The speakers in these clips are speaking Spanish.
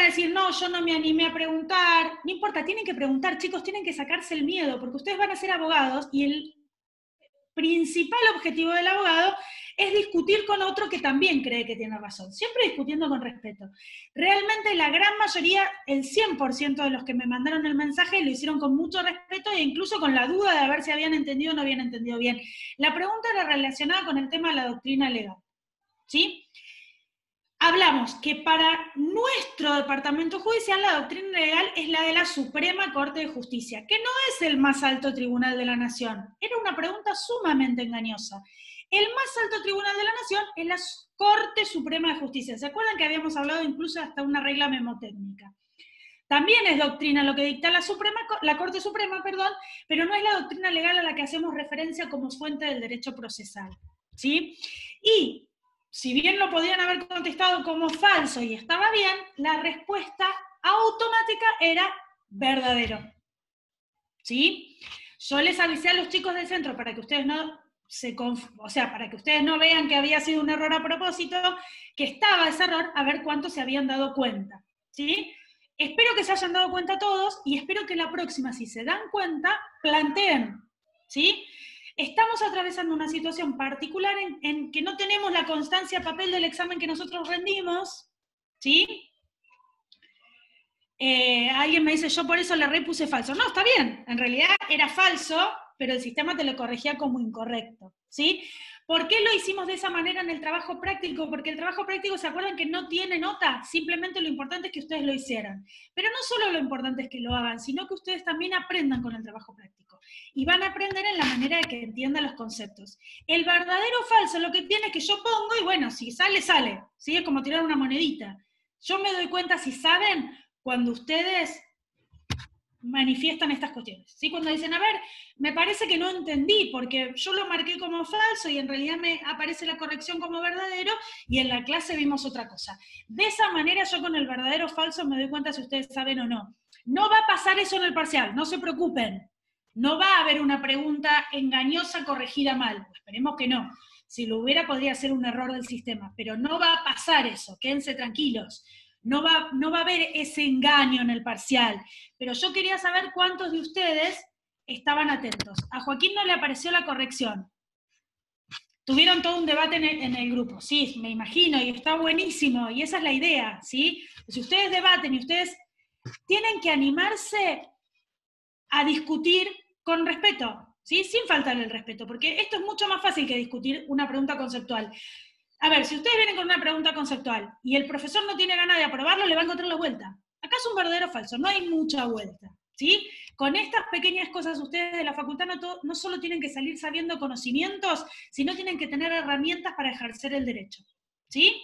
a decir, no, yo no me animé a preguntar. No importa, tienen que preguntar, chicos, tienen que sacarse el miedo, porque ustedes van a ser abogados y el principal objetivo del abogado es discutir con otro que también cree que tiene razón, siempre discutiendo con respeto. Realmente la gran mayoría, el 100% de los que me mandaron el mensaje lo hicieron con mucho respeto e incluso con la duda de a ver si habían entendido o no habían entendido bien. La pregunta era relacionada con el tema de la doctrina legal, ¿sí? Hablamos que para nuestro departamento judicial la doctrina legal es la de la Suprema Corte de Justicia, que no es el más alto tribunal de la nación. Era una pregunta sumamente engañosa. El más alto tribunal de la nación es la Corte Suprema de Justicia. ¿Se acuerdan que habíamos hablado incluso hasta una regla memotécnica? También es doctrina lo que dicta la Corte Suprema, pero no es la doctrina legal a la que hacemos referencia como fuente del derecho procesal, ¿sí? Y si bien lo podían haber contestado como falso y estaba bien, la respuesta automática era verdadero, ¿sí? Yo les avisé a los chicos del centro para que ustedes no para que ustedes no vean que había sido un error a propósito, que estaba ese error, a ver cuántos se habían dado cuenta, ¿sí? Espero que se hayan dado cuenta todos y espero que la próxima, si se dan cuenta, planteen, ¿sí? Estamos atravesando una situación particular en que no tenemos la constancia papel del examen que nosotros rendimos, ¿sí? Alguien me dice, yo por eso le repuse falso. No, está bien, en realidad era falso, pero el sistema te lo corregía como incorrecto, ¿sí? ¿Por qué lo hicimos de esa manera en el trabajo práctico? Porque el trabajo práctico, ¿se acuerdan que no tiene nota? Simplemente lo importante es que ustedes lo hicieran. Pero no solo lo importante es que lo hagan, sino que ustedes también aprendan con el trabajo práctico. Y van a aprender en la manera de que entiendan los conceptos. El verdadero o falso lo que tiene es que yo pongo y bueno, si sale, sale. ¿Sí? Es como tirar una monedita. Yo me doy cuenta si saben cuando ustedes manifiestan estas cuestiones, ¿sí? Cuando dicen, a ver, me parece que no entendí, porque yo lo marqué como falso y en realidad me aparece la corrección como verdadero y en la clase vimos otra cosa. De esa manera yo con el verdadero o falso me doy cuenta si ustedes saben o no. No va a pasar eso en el parcial, no se preocupen. No va a haber una pregunta engañosa corregida mal, esperemos que no. Si lo hubiera podría ser un error del sistema, pero no va a pasar eso, quédense tranquilos. No va a haber ese engaño en el parcial. Pero yo quería saber cuántos de ustedes estaban atentos. A Joaquín no le apareció la corrección. Tuvieron todo un debate en el grupo, sí, me imagino, y está buenísimo, y esa es la idea, ¿sí? Si ustedes debaten y ustedes tienen que animarse a discutir con respeto, ¿sí? Sin faltarle el respeto, porque esto es mucho más fácil que discutir una pregunta conceptual. A ver, si ustedes vienen con una pregunta conceptual y el profesor no tiene ganas de aprobarlo, le va a encontrar la vuelta. Acá es un verdadero o falso, no hay mucha vuelta, ¿sí? Con estas pequeñas cosas ustedes de la facultad no solo tienen que salir sabiendo conocimientos, sino tienen que tener herramientas para ejercer el derecho, ¿sí?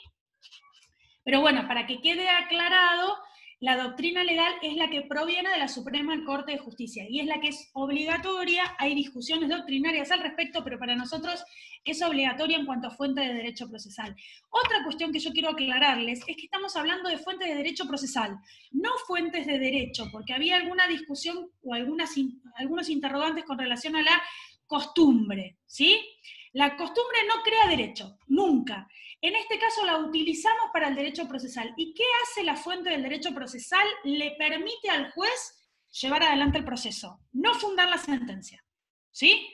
Pero bueno, para que quede aclarado, la doctrina legal es la que proviene de la Suprema Corte de Justicia y es la que es obligatoria. Hay discusiones doctrinarias al respecto, pero para nosotros es obligatoria en cuanto a fuente de derecho procesal. Otra cuestión que yo quiero aclararles es que estamos hablando de fuentes de derecho procesal, no fuentes de derecho, porque había alguna discusión o algunos interrogantes con relación a la costumbre, ¿sí? La costumbre no crea derecho, nunca. En este caso la utilizamos para el derecho procesal. ¿Y qué hace la fuente del derecho procesal? Le permite al juez llevar adelante el proceso, no fundar la sentencia, ¿sí?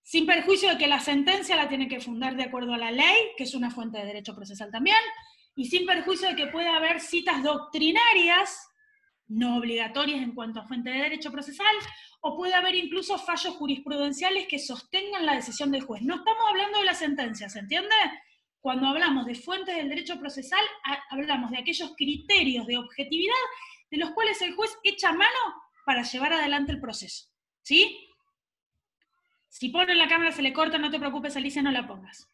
Sin perjuicio de que la sentencia la tiene que fundar de acuerdo a la ley, que es una fuente de derecho procesal también, y sin perjuicio de que pueda haber citas doctrinarias, no obligatorias en cuanto a fuente de derecho procesal, o puede haber incluso fallos jurisprudenciales que sostengan la decisión del juez. No estamos hablando de la sentencia, ¿se entiende? Cuando hablamos de fuentes del derecho procesal, hablamos de aquellos criterios de objetividad de los cuales el juez echa mano para llevar adelante el proceso, ¿sí? Si pone la cámara se le corta, no te preocupes, Alicia, no la pongas.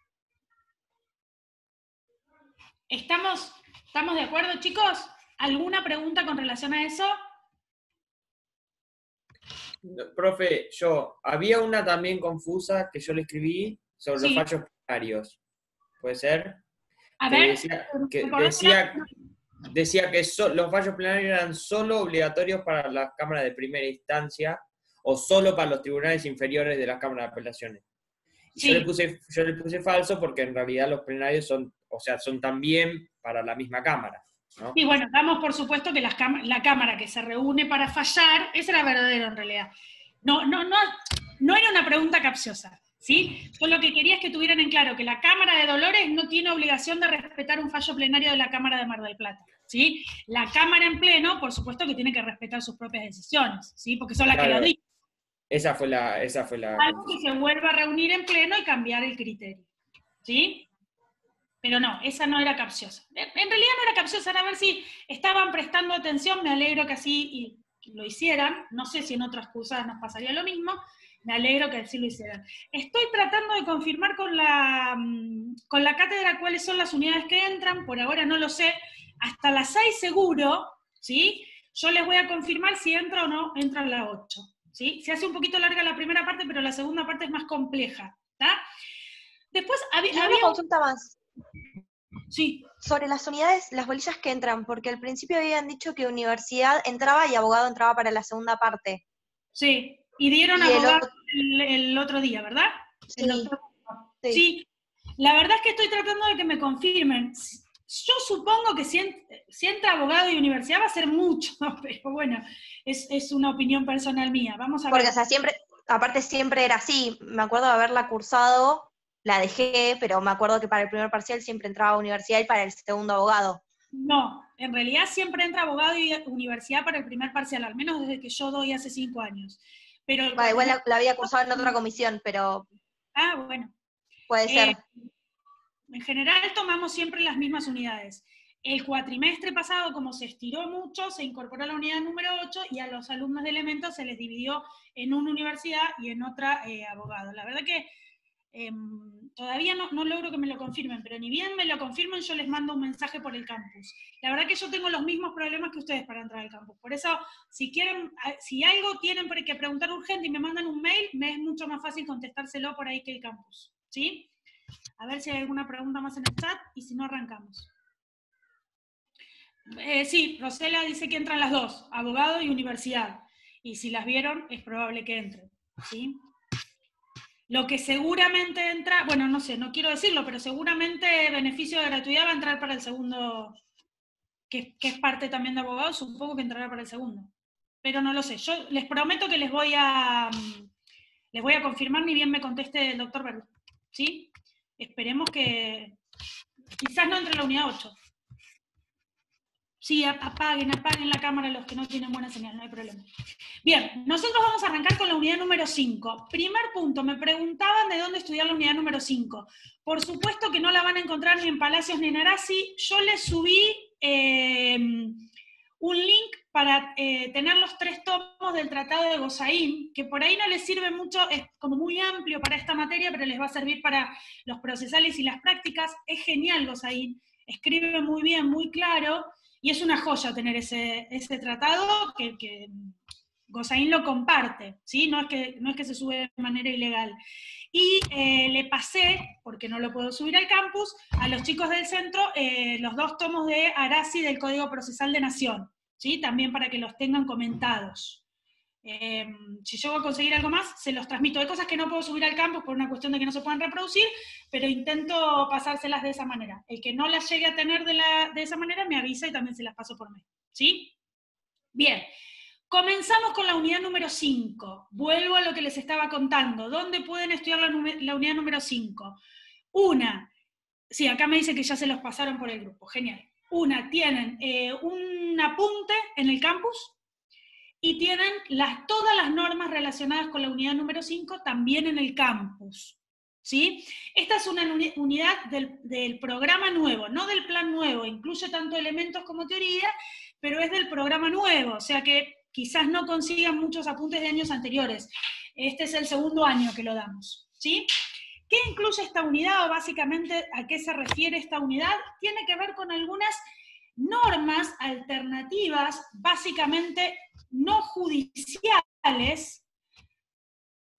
¿Estamos de acuerdo, chicos? ¿Alguna pregunta con relación a eso? Profe, había una también confusa que yo le escribí sobre los fallos plenarios. ¿Puede ser? A ver, decía que los fallos plenarios eran solo obligatorios para las cámaras de primera instancia o solo para los tribunales inferiores de las cámaras de apelaciones. Y yo le puse falso porque en realidad los plenarios son también para la misma cámara. ¿no? Y bueno, damos por supuesto que la cámara que se reúne para fallar, eso era verdadero en realidad. No era una pregunta capciosa, ¿sí? Yo lo que quería es que tuvieran en claro que la Cámara de Dolores no tiene obligación de respetar un fallo plenario de la Cámara de Mar del Plata, ¿sí? La Cámara en pleno, por supuesto que tiene que respetar sus propias decisiones, ¿sí? Porque son las que lo Claro, dicen. esa fue la Algo que condición. se vuelva a reunir en pleno y cambiar el criterio, ¿sí? Pero no, esa no era capciosa. En realidad no era capciosa, era a ver si estaban prestando atención, me alegro que así lo hicieran, no sé si en otras cursadas nos pasaría lo mismo, me alegro que así lo hicieran. Estoy tratando de confirmar con la cátedra cuáles son las unidades que entran, por ahora no lo sé, hasta las 6 seguro, ¿sí? Yo les voy a confirmar si entra o no entra la 8, ¿sí? Se hace un poquito larga la primera parte, pero la segunda parte es más compleja, ¿está? Después Y una había... consulta más. Sí. Sobre las unidades, las bolillas que entran, porque al principio habían dicho que universidad entraba y abogado entraba para la segunda parte. Sí, y dieron Y abogado el otro día, ¿verdad? Sí, El doctor. sí. Sí, la verdad es que estoy tratando de que me confirmen. Yo supongo que si entra abogado y universidad va a ser mucho, pero bueno, es una opinión personal mía. Vamos a ver. Porque, o sea, siempre, aparte siempre era así. Me acuerdo de haberla cursado, la dejé, pero me acuerdo que para el primer parcial siempre entraba universidad y para el segundo abogado. No, en realidad siempre entra abogado y universidad para el primer parcial, al menos desde que yo doy hace 5 años. Pero Bueno, igual la había cursado en otra comisión, pero bueno. puede ser. En general tomamos siempre las mismas unidades. El cuatrimestre pasado, como se estiró mucho, se incorporó la unidad número 8 y a los alumnos de elementos se les dividió en una universidad y en otra abogado. La verdad que todavía no logro que me lo confirmen, pero ni bien me lo confirmen, yo les mando un mensaje por el campus. La verdad que yo tengo los mismos problemas que ustedes para entrar al campus. Por eso, si algo tienen que preguntar urgente y me mandan un mail, me es mucho más fácil contestárselo por ahí que el campus. ¿Sí? A ver si hay alguna pregunta más en el chat y si no arrancamos. Sí, Rosela dice que entran las dos, abogado y universidad. Y si las vieron, es probable que entren. ¿Sí? Lo que seguramente entra, bueno, no sé, no quiero decirlo, pero seguramente beneficio de gratuidad va a entrar para el segundo, que es parte también de abogado, supongo que entrará para el segundo. Pero no lo sé. Yo les prometo que les voy a confirmar ni bien me conteste el doctor Verde. ¿Sí? Esperemos que quizás no entre la unidad 8. Sí, apaguen la cámara los que no tienen buena señal, no hay problema. Bien, nosotros vamos a arrancar con la unidad número 5. Primer punto, me preguntaban de dónde estudiar la unidad número 5. Por supuesto que no la van a encontrar ni en Palacios ni en Arasi. Yo les subí un link para tener los 3 tomos del Tratado de Gozaín, que por ahí no les sirve mucho, es como muy amplio para esta materia, pero les va a servir para los procesales y las prácticas. Es genial Gozaín, escribe muy bien, muy claro, y es una joya tener ese tratado que Gozaín lo comparte, ¿sí? No es que se sube de manera ilegal. Y le pasé, porque no lo puedo subir al campus, a los chicos del centro los 2 tomos de Arasi del Código Procesal de Nación, ¿sí? También para que los tengan comentados. Si yo voy a conseguir algo más, se los transmito. Hay cosas que no puedo subir al campus por una cuestión de que no se puedan reproducir, pero intento pasárselas de esa manera. El que no las llegue a tener de esa manera me avisa y también se las paso por mail. ¿Sí? Bien. Comenzamos con la unidad número 5. Vuelvo a lo que les estaba contando. ¿Dónde pueden estudiar la unidad número 5? Sí, acá me dice que ya se los pasaron por el grupo. Genial. Tienen un apunte en el campus, y tienen todas las normas relacionadas con la unidad número 5 también en el campus. ¿Sí? Esta es una unidad del programa nuevo, no del plan nuevo, incluye tanto elementos como teoría, pero es del programa nuevo, o sea que quizás no consigan muchos apuntes de años anteriores. Este es el segundo año que lo damos. ¿Sí? ¿Qué incluye esta unidad o básicamente a qué se refiere esta unidad? Tiene que ver con algunas normas alternativas, básicamente no judiciales,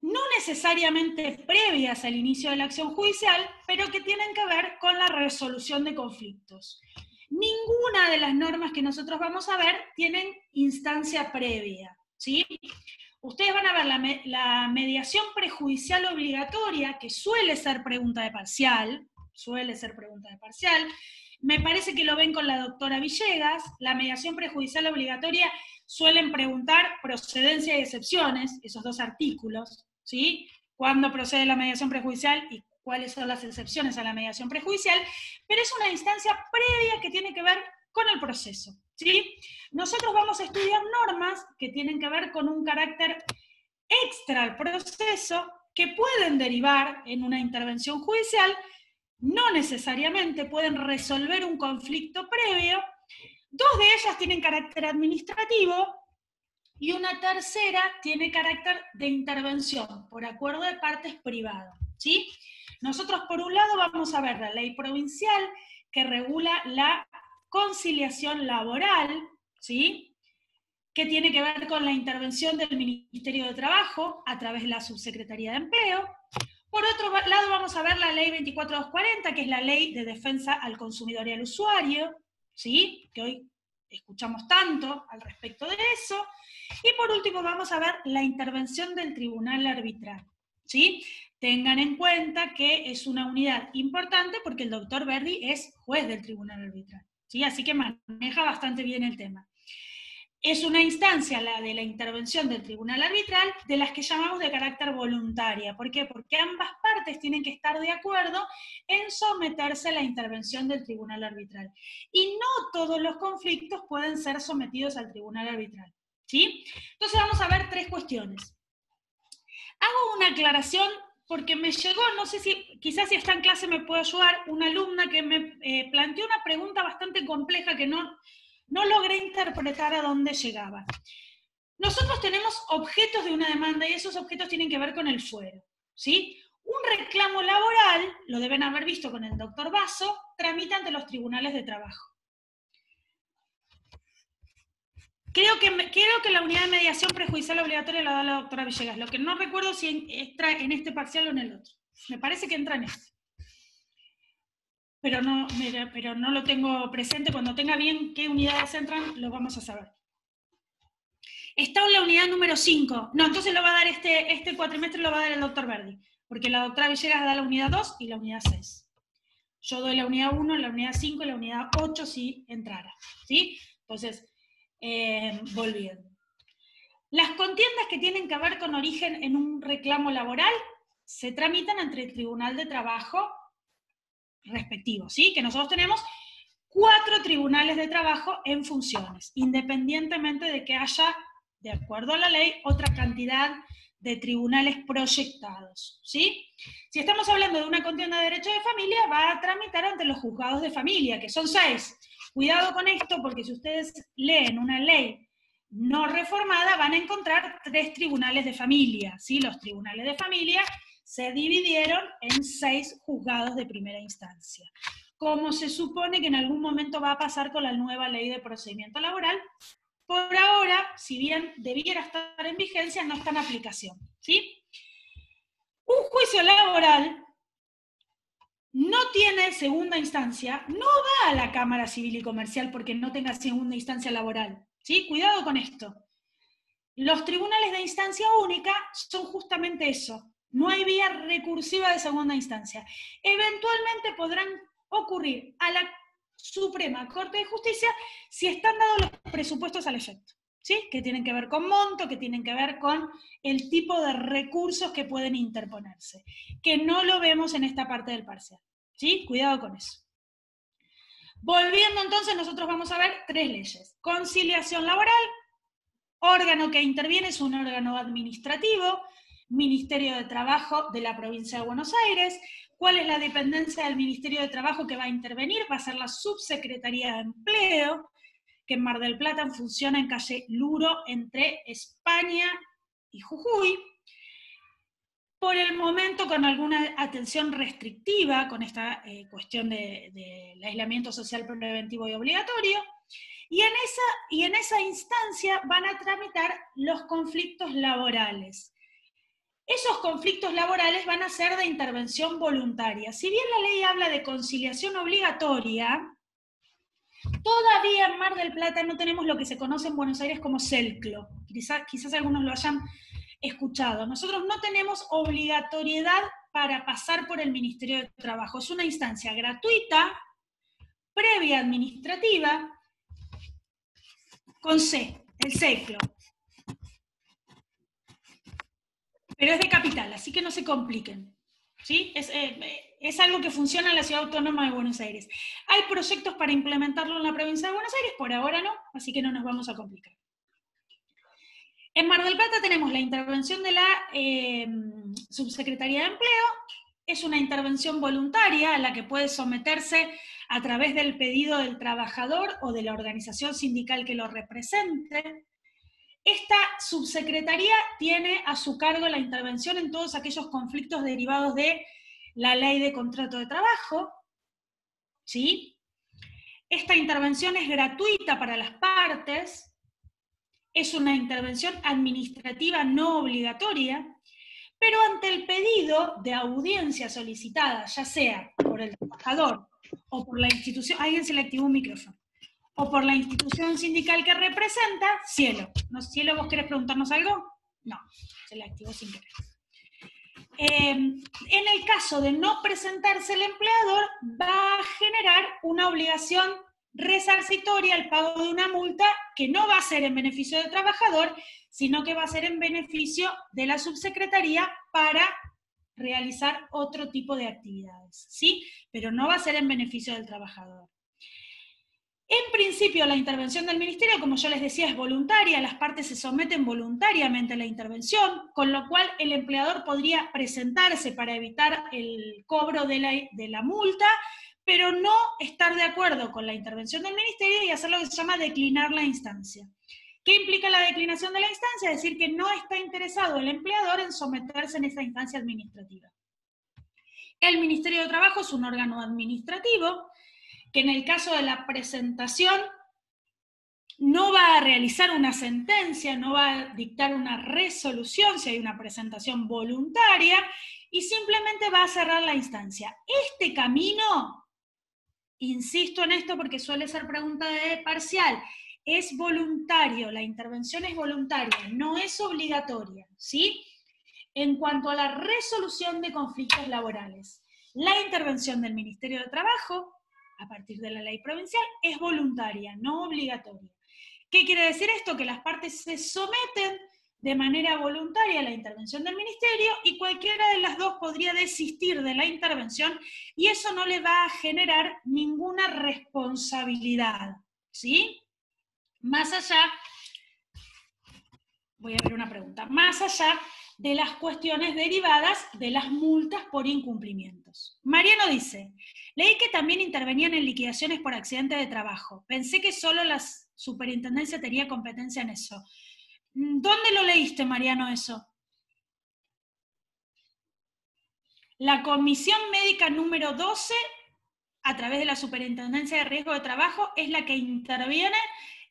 no necesariamente previas al inicio de la acción judicial, pero que tienen que ver con la resolución de conflictos. Ninguna de las normas que nosotros vamos a ver tienen instancia previa, ¿sí? Ustedes van a ver la mediación prejudicial obligatoria, que suele ser pregunta de parcial, Me parece que lo ven con la doctora Villegas. La mediación prejudicial obligatoria suelen preguntar procedencia y excepciones, esos dos artículos, ¿sí? ¿Cuándo procede la mediación prejudicial y cuáles son las excepciones a la mediación prejudicial? Pero es una instancia previa que tiene que ver con el proceso, ¿sí? Nosotros vamos a estudiar normas que tienen que ver con un carácter extra al proceso, que pueden derivar en una intervención judicial, no necesariamente pueden resolver un conflicto previo. Dos de ellas tienen carácter administrativo y una tercera tiene carácter de intervención por acuerdo de partes privado, ¿sí? Nosotros por un lado vamos a ver la ley provincial que regula la conciliación laboral, ¿sí? Que tiene que ver con la intervención del Ministerio de Trabajo a través de la Subsecretaría de Empleo. Por otro lado vamos a ver la ley 24240, que es la ley de defensa al consumidor y al usuario, ¿sí? Que hoy escuchamos tanto al respecto de eso. Y por último vamos a ver la intervención del tribunal arbitral, ¿sí? Tengan en cuenta que es una unidad importante porque el doctor Verdi es juez del tribunal arbitral, ¿sí? Así que maneja bastante bien el tema. Es una instancia, la de la intervención del tribunal arbitral, de las que llamamos de carácter voluntaria. ¿Por qué? Porque ambas partes tienen que estar de acuerdo en someterse a la intervención del tribunal arbitral. Y no todos los conflictos pueden ser sometidos al tribunal arbitral, ¿sí? Entonces vamos a ver tres cuestiones. Hago una aclaración porque me llegó, no sé si, quizás si está en clase me puede ayudar, una alumna que me planteó una pregunta bastante compleja que no logré interpretar a dónde llegaba. Nosotros tenemos objetos de una demanda y esos objetos tienen que ver con el fuero, ¿sí? Un reclamo laboral, lo deben haber visto con el doctor Basso, tramita ante los tribunales de trabajo. Creo que la unidad de mediación prejudicial obligatoria la da la doctora Villegas, lo que no recuerdo si entra en este parcial o en el otro. Me parece que entra en este. Pero no lo tengo presente. Cuando tenga bien qué unidades entran, lo vamos a saber. Está en la unidad número 5. No, entonces lo va a dar este cuatrimestre, lo va a dar el doctor Verdi, porque la doctora Villegas da la unidad 2 y la unidad 6. Yo doy la unidad 1, la unidad 5 y la unidad 8 si entrara, ¿sí? Entonces, volviendo. Las contiendas que tienen que ver con origen en un reclamo laboral se tramitan ante el Tribunal de Trabajo respectivo, ¿sí? Que nosotros tenemos 4 tribunales de trabajo en funciones, independientemente de que haya, de acuerdo a la ley, otra cantidad de tribunales proyectados, ¿sí? Si estamos hablando de una contienda de derecho de familia, va a tramitar ante los juzgados de familia, que son 6. Cuidado con esto, porque si ustedes leen una ley no reformada, van a encontrar 3 tribunales de familia, ¿sí? Los tribunales de familia se dividieron en 6 juzgados de primera instancia, como se supone que en algún momento va a pasar con la nueva ley de procedimiento laboral. Por ahora, si bien debiera estar en vigencia, no está en aplicación, ¿sí? Un juicio laboral no tiene segunda instancia, no va a la Cámara Civil y Comercial porque no tenga segunda instancia laboral, ¿sí? Cuidado con esto. Los tribunales de instancia única son justamente eso. No hay vía recursiva de segunda instancia. Eventualmente podrán ocurrir a la Suprema Corte de Justicia si están dados los presupuestos al efecto, ¿sí? Que tienen que ver con monto, que tienen que ver con el tipo de recursos que pueden interponerse, que no lo vemos en esta parte del parcial, ¿sí? Cuidado con eso. Volviendo entonces, nosotros vamos a ver 3 leyes. Conciliación laboral, órgano que interviene es un órgano administrativo, Ministerio de Trabajo de la Provincia de Buenos Aires. ¿Cuál es la dependencia del Ministerio de Trabajo que va a intervenir? Va a ser la Subsecretaría de Empleo, que en Mar del Plata funciona en calle Luro, entre España y Jujuy. Por el momento con alguna atención restrictiva, con esta cuestión del aislamiento social preventivo y obligatorio, y en esa instancia van a tramitar los conflictos laborales. Esos conflictos laborales van a ser de intervención voluntaria. Si bien la ley habla de conciliación obligatoria, todavía en Mar del Plata no tenemos lo que se conoce en Buenos Aires como CELCLO. Quizás algunos lo hayan escuchado. Nosotros no tenemos obligatoriedad para pasar por el Ministerio de Trabajo. Es una instancia gratuita previa administrativa con C, el CECLO. Pero es de capital, así que no se compliquen. ¿Sí? Es algo que funciona en la Ciudad Autónoma de Buenos Aires. Hay proyectos para implementarlo en la provincia de Buenos Aires, por ahora no, así que no nos vamos a complicar. En Mar del Plata tenemos la intervención de la Subsecretaría de Empleo. Es una intervención voluntaria a la que puede someterse a través del pedido del trabajador o de la organización sindical que lo represente. Esta subsecretaría tiene a su cargo la intervención en todos aquellos conflictos derivados de la ley de contrato de trabajo, ¿sí? Esta intervención es gratuita para las partes, es una intervención administrativa no obligatoria, pero ante el pedido de audiencia solicitada, ya sea por el trabajador o por la institución, alguien se le activó un micrófono, o por la institución sindical que representa, Cielo. ¿No, Cielo, vos querés preguntarnos algo? No, se le activó sin querer. En el caso de no presentarse el empleador, va a generar una obligación resarcitoria, el pago de una multa que no va a ser en beneficio del trabajador, sino que va a ser en beneficio de la subsecretaría para realizar otro tipo de actividades, ¿sí? Pero no va a ser en beneficio del trabajador. En principio, la intervención del Ministerio, como yo les decía, es voluntaria, las partes se someten voluntariamente a la intervención, con lo cual el empleador podría presentarse para evitar el cobro de la multa, pero no estar de acuerdo con la intervención del Ministerio y hacer lo que se llama declinar la instancia. ¿Qué implica la declinación de la instancia? Es decir, que no está interesado el empleador en someterse en esa instancia administrativa. El Ministerio de Trabajo es un órgano administrativo que en el caso de la presentación no va a realizar una sentencia, no va a dictar una resolución si hay una presentación voluntaria, y simplemente va a cerrar la instancia. Este camino, insisto en esto porque suele ser pregunta de parcial, es voluntario, la intervención es voluntaria, no es obligatoria, ¿sí? En cuanto a la resolución de conflictos laborales, la intervención del Ministerio de Trabajo, a partir de la ley provincial, es voluntaria, no obligatoria. ¿Qué quiere decir esto? Que las partes se someten de manera voluntaria a la intervención del Ministerio y cualquiera de las dos podría desistir de la intervención y eso no le va a generar ninguna responsabilidad, ¿sí? Más allá, voy a ver una pregunta, más allá de las cuestiones derivadas de las multas por incumplimientos. Mariano dice, leí que también intervenían en liquidaciones por accidente de trabajo. Pensé que solo la superintendencia tenía competencia en eso. ¿Dónde lo leíste, Mariano, eso? La Comisión Médica número 12, a través de la Superintendencia de Riesgo de Trabajo, es la que interviene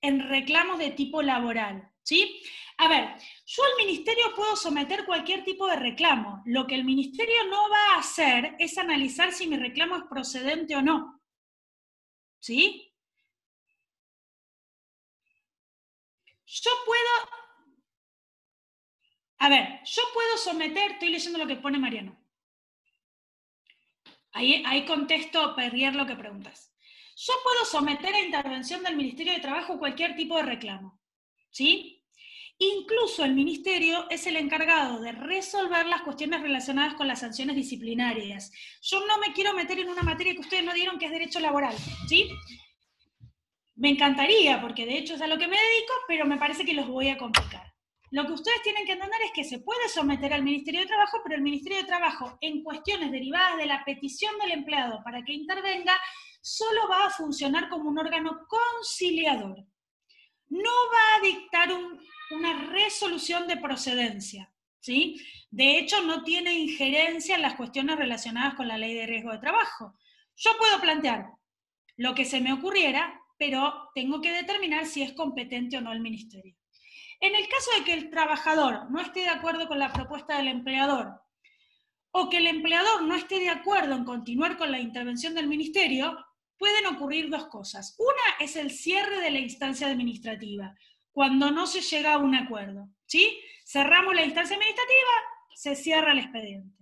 en reclamos de tipo laboral, ¿sí? A ver, yo al Ministerio puedo someter cualquier tipo de reclamo. Lo que el Ministerio no va a hacer es analizar si mi reclamo es procedente o no. ¿Sí? Yo puedo someter, estoy leyendo lo que pone Mariano. Ahí contesto, Perrier, lo que preguntas. Yo puedo someter a intervención del Ministerio de Trabajo cualquier tipo de reclamo. ¿Sí? Incluso el Ministerio es el encargado de resolver las cuestiones relacionadas con las sanciones disciplinarias. Yo no me quiero meter en una materia que ustedes no dieron, que es derecho laboral, ¿sí? Me encantaría, porque de hecho es a lo que me dedico, pero me parece que los voy a complicar. Lo que ustedes tienen que entender es que se puede someter al Ministerio de Trabajo, pero el Ministerio de Trabajo, en cuestiones derivadas de la petición del empleado para que intervenga, solo va a funcionar como un órgano conciliador. No va a dictar una resolución de procedencia, ¿sí? De hecho, no tiene injerencia en las cuestiones relacionadas con la ley de riesgo de trabajo. Yo puedo plantear lo que se me ocurriera, pero tengo que determinar si es competente o no el Ministerio. En el caso de que el trabajador no esté de acuerdo con la propuesta del empleador, o que el empleador no esté de acuerdo en continuar con la intervención del Ministerio, pueden ocurrir dos cosas. Una es el cierre de la instancia administrativa, cuando no se llega a un acuerdo, ¿sí? Cerramos la instancia administrativa, se cierra el expediente.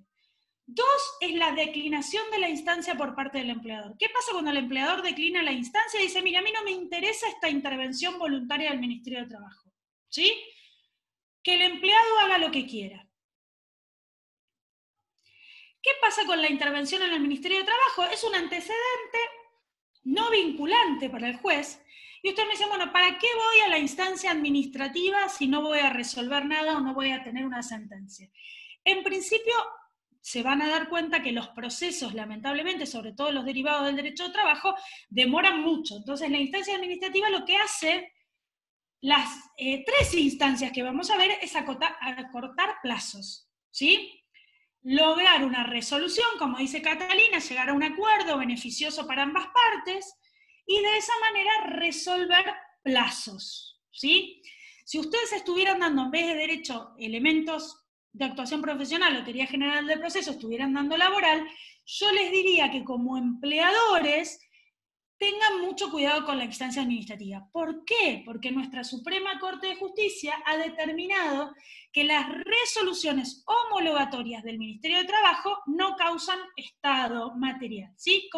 2 es la declinación de la instancia por parte del empleador. ¿Qué pasa cuando el empleador declina la instancia y dice, mira, a mí no me interesa esta intervención voluntaria del Ministerio de Trabajo? ¿Sí? Que el empleado haga lo que quiera. ¿Qué pasa con la intervención en el Ministerio de Trabajo? Es un antecedente no vinculante para el juez. Y usted me dice, bueno, ¿para qué voy a la instancia administrativa si no voy a resolver nada o no voy a tener una sentencia? En principio, se van a dar cuenta que los procesos, lamentablemente, sobre todo los derivados del derecho de trabajo, demoran mucho. Entonces, la instancia administrativa lo que hace, las 3 instancias que vamos a ver, es acortar plazos, ¿sí? Lograr una resolución, como dice Catalina, llegar a un acuerdo beneficioso para ambas partes, y de esa manera resolver plazos, ¿sí? Si ustedes estuvieran dando, en vez de derecho, elementos de actuación profesional o teoría general del proceso, estuvieran dando laboral, yo les diría que como empleadores tengan mucho cuidado con la instancia administrativa. ¿Por qué? Porque nuestra Suprema Corte de Justicia ha determinado que las resoluciones homologatorias del Ministerio de Trabajo no causan estado material, ¿sí?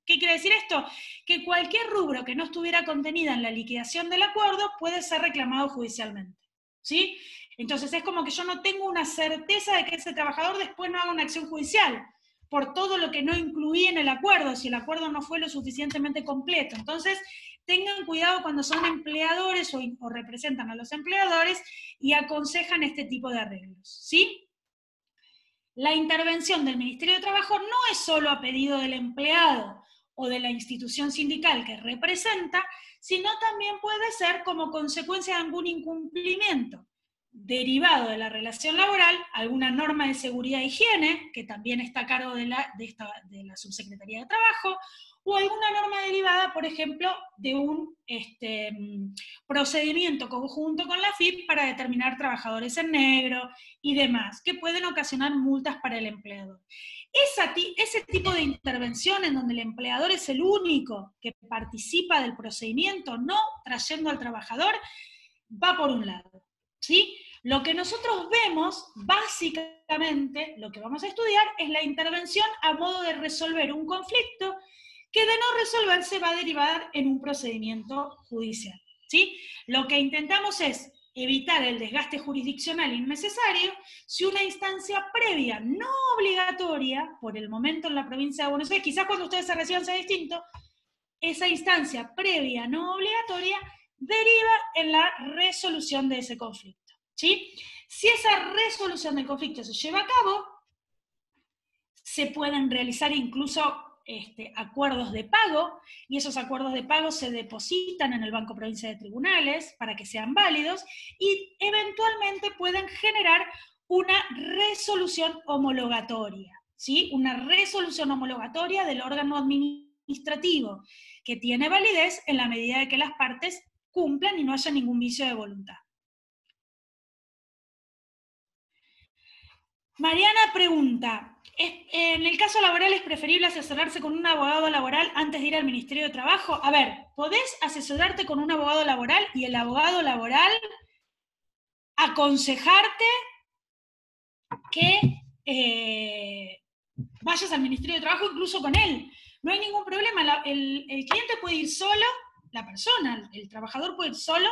¿Qué quiere decir esto? Que cualquier rubro que no estuviera contenida en la liquidación del acuerdo puede ser reclamado judicialmente, ¿sí? Entonces es como que yo no tengo una certeza de que ese trabajador después no haga una acción judicial, por todo lo que no incluí en el acuerdo, si el acuerdo no fue lo suficientemente completo. Entonces, tengan cuidado cuando son empleadores o representan a los empleadores y aconsejan este tipo de arreglos, ¿sí? La intervención del Ministerio de Trabajo no es solo a pedido del empleado o de la institución sindical que representa, sino también puede ser como consecuencia de algún incumplimiento derivado de la relación laboral, alguna norma de seguridad e higiene, que también está a cargo de la Subsecretaría de Trabajo, o alguna norma derivada, por ejemplo, de un procedimiento conjunto con la AFIP para determinar trabajadores en negro y demás, que pueden ocasionar multas para el empleador. Ese tipo de intervención en donde el empleador es el único que participa del procedimiento, no trayendo al trabajador, va por un lado, ¿sí? Lo que nosotros vemos, básicamente, lo que vamos a estudiar, es la intervención a modo de resolver un conflicto que de no resolverse va a derivar en un procedimiento judicial, ¿sí? Lo que intentamos es evitar el desgaste jurisdiccional innecesario si una instancia previa no obligatoria, por el momento en la provincia de Buenos Aires, quizás cuando ustedes se reciban sea distinto, esa instancia previa no obligatoria deriva en la resolución de ese conflicto, ¿sí? Si esa resolución del conflicto se lleva a cabo, se pueden realizar incluso acuerdos de pago, y esos acuerdos de pago se depositan en el Banco Provincia de Tribunales para que sean válidos, y eventualmente pueden generar una resolución homologatoria, ¿sí? Una resolución homologatoria del órgano administrativo, que tiene validez en la medida de que las partes cumplan y no haya ningún vicio de voluntad. Mariana pregunta, ¿en el caso laboral es preferible asesorarse con un abogado laboral antes de ir al Ministerio de Trabajo? A ver, podés asesorarte con un abogado laboral y el abogado laboral aconsejarte que vayas al Ministerio de Trabajo incluso con él. No hay ningún problema, el cliente puede ir solo, la persona, el trabajador puede ir solo,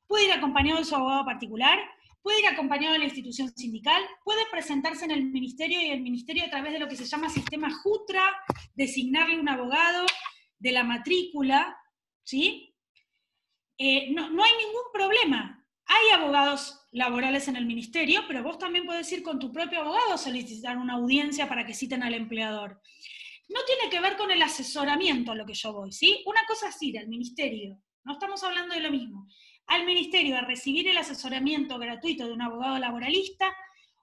puede ir acompañado de su abogado particular, puede ir acompañado de la institución sindical, puede presentarse en el ministerio y el ministerio a través de lo que se llama sistema JUTRA, designarle un abogado de la matrícula, ¿sí? No hay ningún problema. Hay abogados laborales en el ministerio, pero vos también podés ir con tu propio abogado a solicitar una audiencia para que citen al empleador. No tiene que ver con el asesoramiento a lo que yo voy, ¿sí? Una cosa es ir al ministerio, no estamos hablando de lo mismo, al ministerio a recibir el asesoramiento gratuito de un abogado laboralista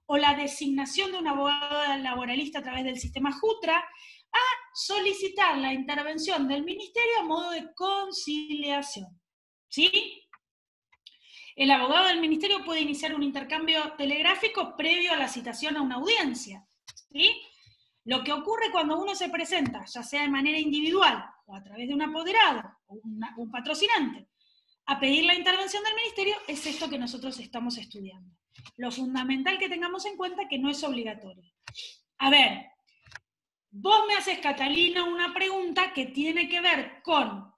o la designación de un abogado laboralista a través del sistema JUTRA, a solicitar la intervención del ministerio a modo de conciliación, ¿sí? El abogado del ministerio puede iniciar un intercambio telegráfico previo a la citación a una audiencia, ¿sí? Lo que ocurre cuando uno se presenta, ya sea de manera individual o a través de un apoderado o un patrocinante, a pedir la intervención del ministerio, es esto que nosotros estamos estudiando. Lo fundamental que tengamos en cuenta es que no es obligatorio. A ver, vos me haces, Catalina, una pregunta que tiene que ver con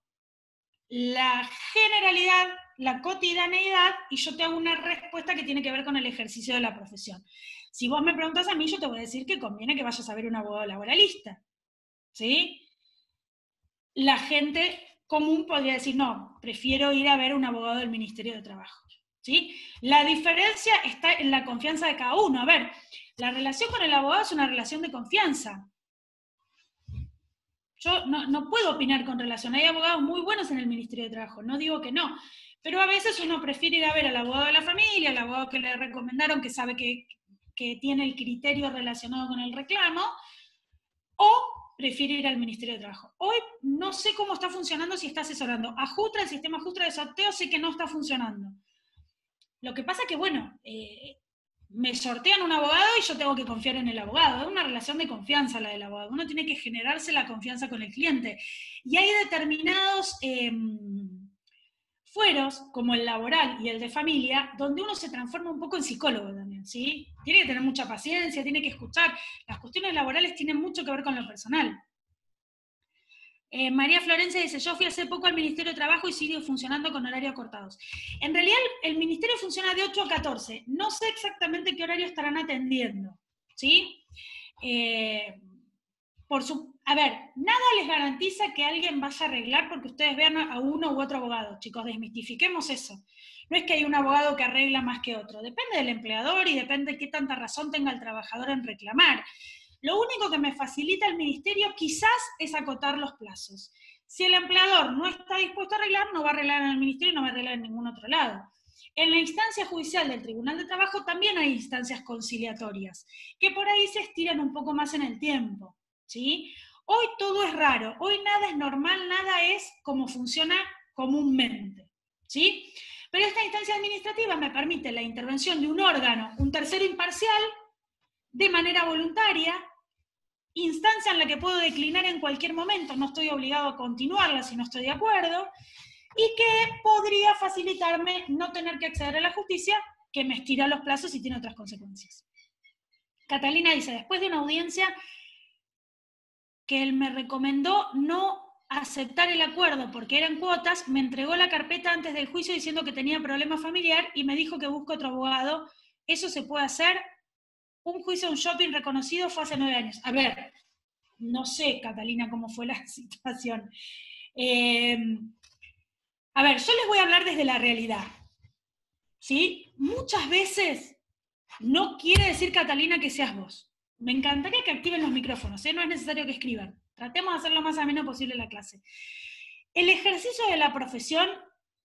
la generalidad, la cotidianeidad, y yo te hago una respuesta que tiene que ver con el ejercicio de la profesión. Si vos me preguntas a mí, yo te voy a decir que conviene que vayas a ver un abogado laboralista, ¿sí? La gente común podría decir, no, prefiero ir a ver un abogado del Ministerio de Trabajo, ¿sí? La diferencia está en la confianza de cada uno. A ver, la relación con el abogado es una relación de confianza. Yo no puedo opinar con relación. Hay abogados muy buenos en el Ministerio de Trabajo, no digo que no, pero a veces uno prefiere ir a ver al abogado de la familia, al abogado que le recomendaron, que sabe que tiene el criterio relacionado con el reclamo, o prefiere ir al Ministerio de Trabajo. Hoy no sé cómo está funcionando, si está asesorando. Ajusta, el sistema Ajusta de sorteo, sé que no está funcionando. Lo que pasa es que, bueno, me sortean un abogado y yo tengo que confiar en el abogado. Es una relación de confianza la del abogado. Uno tiene que generarse la confianza con el cliente. Y hay determinados fueros, como el laboral y el de familia, donde uno se transforma un poco en psicólogo también, ¿sí? Tiene que tener mucha paciencia, tiene que escuchar. Las cuestiones laborales tienen mucho que ver con lo personal. María Florencia dice, yo fui hace poco al Ministerio de Trabajo y sigue funcionando con horarios cortados. En realidad el Ministerio funciona de 8 a 14. No sé exactamente qué horario estarán atendiendo, ¿sí? A ver, nada les garantiza que alguien vaya a arreglar porque ustedes vean a uno u otro abogado. Chicos, desmistifiquemos eso. No es que hay un abogado que arregla más que otro. Depende del empleador y depende de qué tanta razón tenga el trabajador en reclamar. Lo único que me facilita el ministerio quizás es acotar los plazos. Si el empleador no está dispuesto a arreglar, no va a arreglar en el ministerio y no va a arreglar en ningún otro lado. En la instancia judicial del Tribunal de Trabajo también hay instancias conciliatorias, que por ahí se estiran un poco más en el tiempo, ¿sí? Hoy todo es raro, hoy nada es normal, nada es como funciona comúnmente, ¿sí? Pero esta instancia administrativa me permite la intervención de un órgano, un tercero imparcial, de manera voluntaria, instancia en la que puedo declinar en cualquier momento, no estoy obligado a continuarla si no estoy de acuerdo, y que podría facilitarme no tener que acceder a la justicia, que me estira los plazos y tiene otras consecuencias. Catalina dice, después de una audiencia que él me recomendó no aceptar el acuerdo porque eran cuotas, me entregó la carpeta antes del juicio diciendo que tenía problema familiar y me dijo que busque otro abogado. ¿Eso se puede hacer? Un juicio de un shopping reconocido fue hace 9 años. A ver, no sé, Catalina, cómo fue la situación. A ver, yo les voy a hablar desde la realidad, ¿sí? Muchas veces no quiere decir, Catalina, que seas vos. Me encantaría que activen los micrófonos, ¿eh? No es necesario que escriban. Tratemos de hacer lo más ameno posible la clase. El ejercicio de la profesión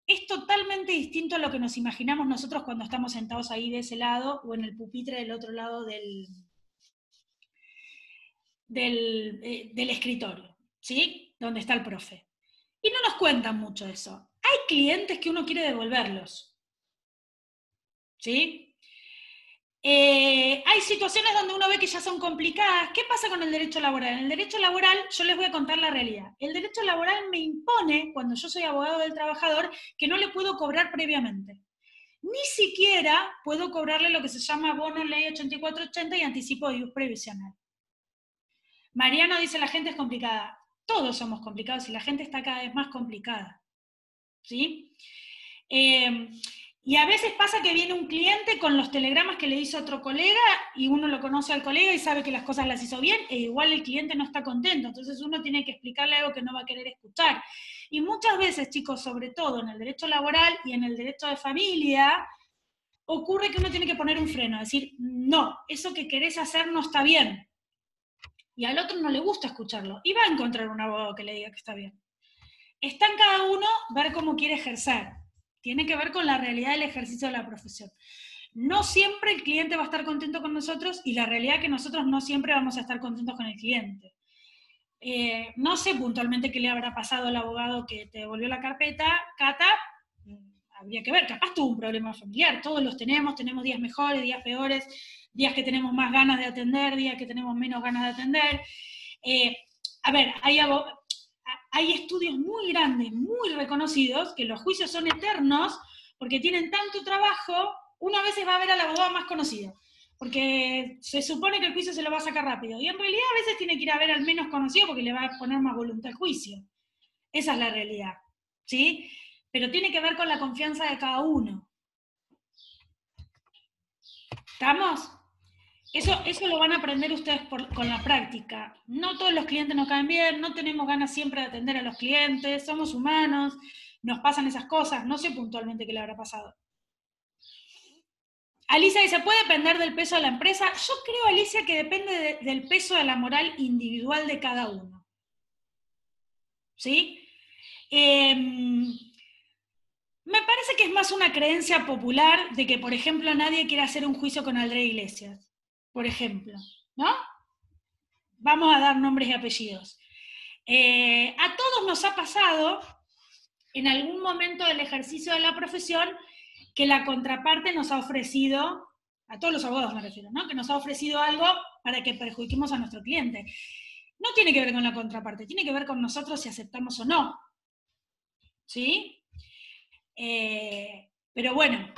es totalmente distinto a lo que nos imaginamos nosotros cuando estamos sentados ahí de ese lado o en el pupitre del otro lado del escritorio, ¿sí? Donde está el profe. Y no nos cuentan mucho eso. Hay clientes que uno quiere devolverlos, ¿sí? Hay situaciones donde uno ve que ya son complicadas. ¿Qué pasa con el derecho laboral? En el derecho laboral, yo les voy a contar la realidad. El derecho laboral me impone, cuando yo soy abogado del trabajador, que no le puedo cobrar previamente. Ni siquiera puedo cobrarle lo que se llama bono ley 8480 y anticipo de ius previsional. Mariano dice, la gente es complicada. Todos somos complicados y la gente está cada vez más complicada, ¿sí? Y a veces pasa que viene un cliente con los telegramas que le hizo otro colega y uno lo conoce al colega y sabe que las cosas las hizo bien e igual el cliente no está contento, entonces uno tiene que explicarle algo que no va a querer escuchar. Y muchas veces, chicos, sobre todo en el derecho laboral y en el derecho de familia, ocurre que uno tiene que poner un freno, decir, no, eso que querés hacer no está bien. Y al otro no le gusta escucharlo, y va a encontrar un abogado que le diga que está bien. Está en cada uno ver cómo quiere ejercer. Tiene que ver con la realidad del ejercicio de la profesión. No siempre el cliente va a estar contento con nosotros y la realidad es que nosotros no siempre vamos a estar contentos con el cliente. No sé puntualmente qué le habrá pasado al abogado que te devolvió la carpeta, Cata, habría que ver, capaz tuvo un problema familiar, todos los tenemos días mejores, días peores, días que tenemos más ganas de atender, días que tenemos menos ganas de atender. A ver, hay estudios muy grandes, muy reconocidos, que los juicios son eternos, porque tienen tanto trabajo, uno a veces va a ver al abogado más conocido. porque se supone que el juicio se lo va a sacar rápido, y en realidad a veces tiene que ir a ver al menos conocido porque le va a poner más voluntad al juicio. Esa es la realidad, ¿sí? Pero tiene que ver con la confianza de cada uno. ¿Estamos? Eso lo van a aprender ustedes con la práctica. No todos los clientes nos caen bien, no tenemos ganas siempre de atender a los clientes, somos humanos, nos pasan esas cosas, no sé puntualmente qué le habrá pasado. Alicia dice, ¿puede depender del peso de la empresa? Yo creo, Alicia, que depende del peso de la moral individual de cada uno. ¿Sí? Me parece que es más una creencia popular de que, por ejemplo, nadie quiere hacer un juicio con Andrés Iglesias, por ejemplo, ¿no? Vamos a dar nombres y apellidos. A todos nos ha pasado, en algún momento del ejercicio de la profesión, que la contraparte nos ha ofrecido, a todos los abogados me refiero, ¿no? Que nos ha ofrecido algo para que perjudiquemos a nuestro cliente. No tiene que ver con la contraparte, tiene que ver con nosotros si aceptamos o no. ¿Sí? Pero bueno,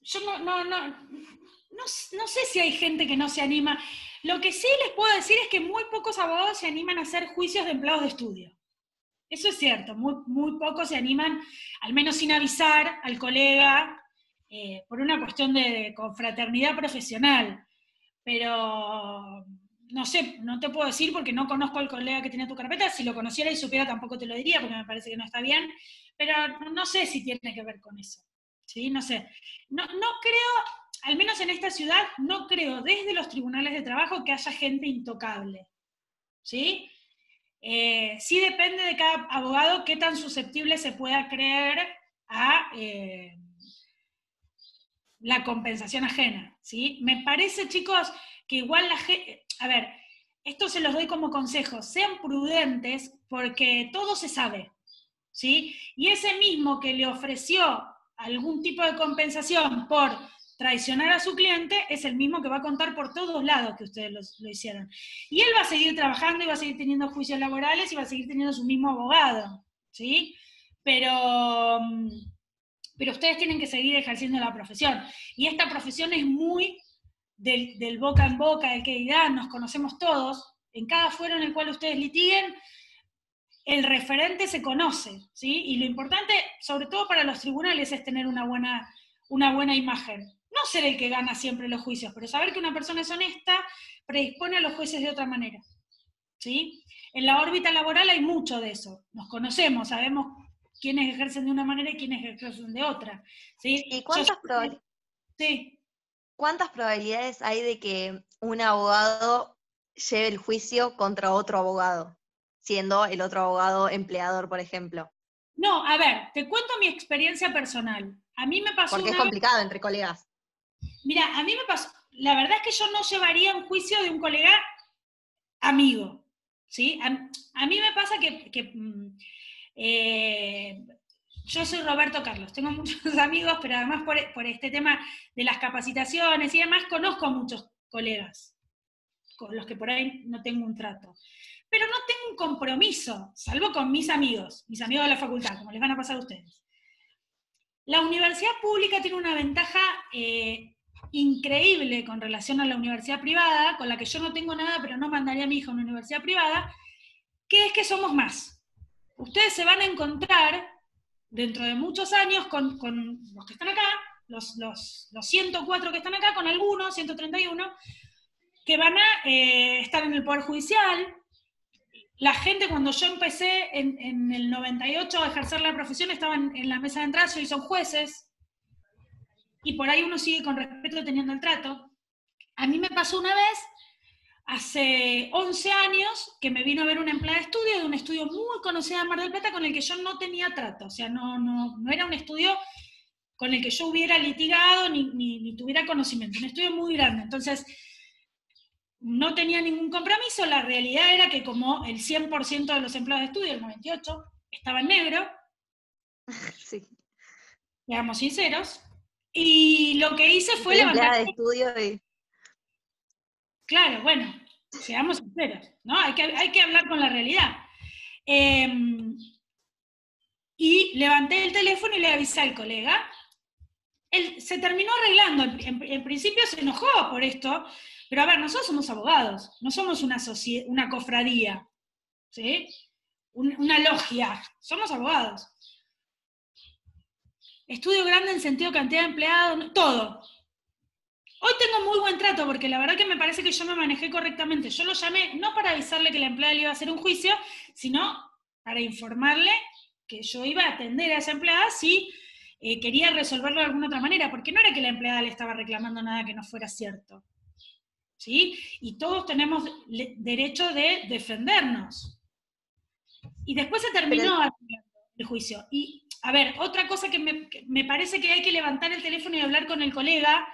yo no sé si hay gente que no se anima. Lo que sí les puedo decir es que muy pocos abogados se animan a hacer juicios de empleados de estudio. Eso es cierto, muy pocos se animan, al menos sin avisar al colega, por una cuestión de confraternidad profesional. Pero no sé, no te puedo decir porque no conozco al colega que tiene tu carpeta. Si lo conociera y supiera tampoco te lo diría porque me parece que no está bien. Pero no sé si tiene que ver con eso. ¿Sí? No sé. No creo, al menos en esta ciudad, no creo desde los tribunales de trabajo que haya gente intocable. ¿Sí? Sí depende de cada abogado qué tan susceptible se pueda creer a la compensación ajena, ¿sí? Me parece, chicos, que igual la gente... A ver, esto se los doy como consejo, sean prudentes porque todo se sabe, ¿sí? Y ese mismo que le ofreció algún tipo de compensación por traicionar a su cliente es el mismo que va a contar por todos lados que ustedes lo hicieron. Y él va a seguir trabajando y va a seguir teniendo juicios laborales y va a seguir teniendo su mismo abogado, ¿sí? Pero ustedes tienen que seguir ejerciendo la profesión. Y esta profesión es muy del boca en boca, del que dirán, nos conocemos todos. En cada fuero en el cual ustedes litiguen, el referente se conoce, ¿sí? Y lo importante, sobre todo para los tribunales, es tener una buena imagen. No ser el que gana siempre los juicios, pero saber que una persona es honesta predispone a los jueces de otra manera, ¿sí? En la órbita laboral hay mucho de eso. Nos conocemos, sabemos quiénes ejercen de una manera y quiénes ejercen de otra, ¿sí? ¿Y Sí. cuántas probabilidades hay de que un abogado lleve el juicio contra otro abogado, siendo el otro abogado empleador, por ejemplo? No, a ver, te cuento mi experiencia personal. A mí me pasó Porque es complicado entre colegas. Mira, a mí me pasó, la verdad es que yo no llevaría un juicio de un colega amigo, ¿sí? A mí me pasa que yo soy Roberto Carlos, tengo muchos amigos, pero además por este tema de las capacitaciones y demás, conozco a muchos colegas con los que por ahí no tengo un trato. Pero no tengo un compromiso, salvo con mis amigos de la facultad, como les van a pasar a ustedes. La universidad pública tiene una ventaja increíble con relación a la universidad privada, con la que yo no tengo nada, pero no mandaría a mi hijo a una universidad privada, que es que somos más. Ustedes se van a encontrar dentro de muchos años con los que están acá, los 104 que están acá, con algunos, 131, que van a estar en el Poder Judicial. La gente, cuando yo empecé en el 98 a ejercer la profesión, estaban en la mesa de entrada y son jueces, y por ahí uno sigue con respeto teniendo el trato. A mí me pasó una vez, hace 11 años, que me vino a ver una empleada de estudio, de un estudio muy conocido en Mar del Plata, con el que yo no tenía trato, o sea, no era un estudio con el que yo hubiera litigado ni tuviera conocimiento, un estudio muy grande. Entonces, no tenía ningún compromiso. La realidad era que como el 100% de los empleados de estudio, el 98%, estaba en negro, Sí. seamos sinceros, y lo que hice fue levantar... de estudio y... Claro, bueno, seamos sinceros, ¿no? Hay que hablar con la realidad. Y levanté el teléfono y le avisé al colega, Él se terminó arreglando, en principio se enojó por esto, pero a ver, nosotros somos abogados, no somos una cofradía, ¿sí? Una logia, somos abogados. Estudio grande en sentido cantidad de empleados, todo. Hoy tengo muy buen trato, porque la verdad que me parece que yo me manejé correctamente. Yo lo llamé no para avisarle que la empleada le iba a hacer un juicio, sino para informarle que yo iba a atender a esa empleada si quería resolverlo de alguna otra manera, porque no era que la empleada le estaba reclamando nada que no fuera cierto. ¿Sí? Y todos tenemos derecho de defendernos. Y después se terminó el juicio. Y, a ver, otra cosa que me parece que hay que levantar el teléfono y hablar con el colega,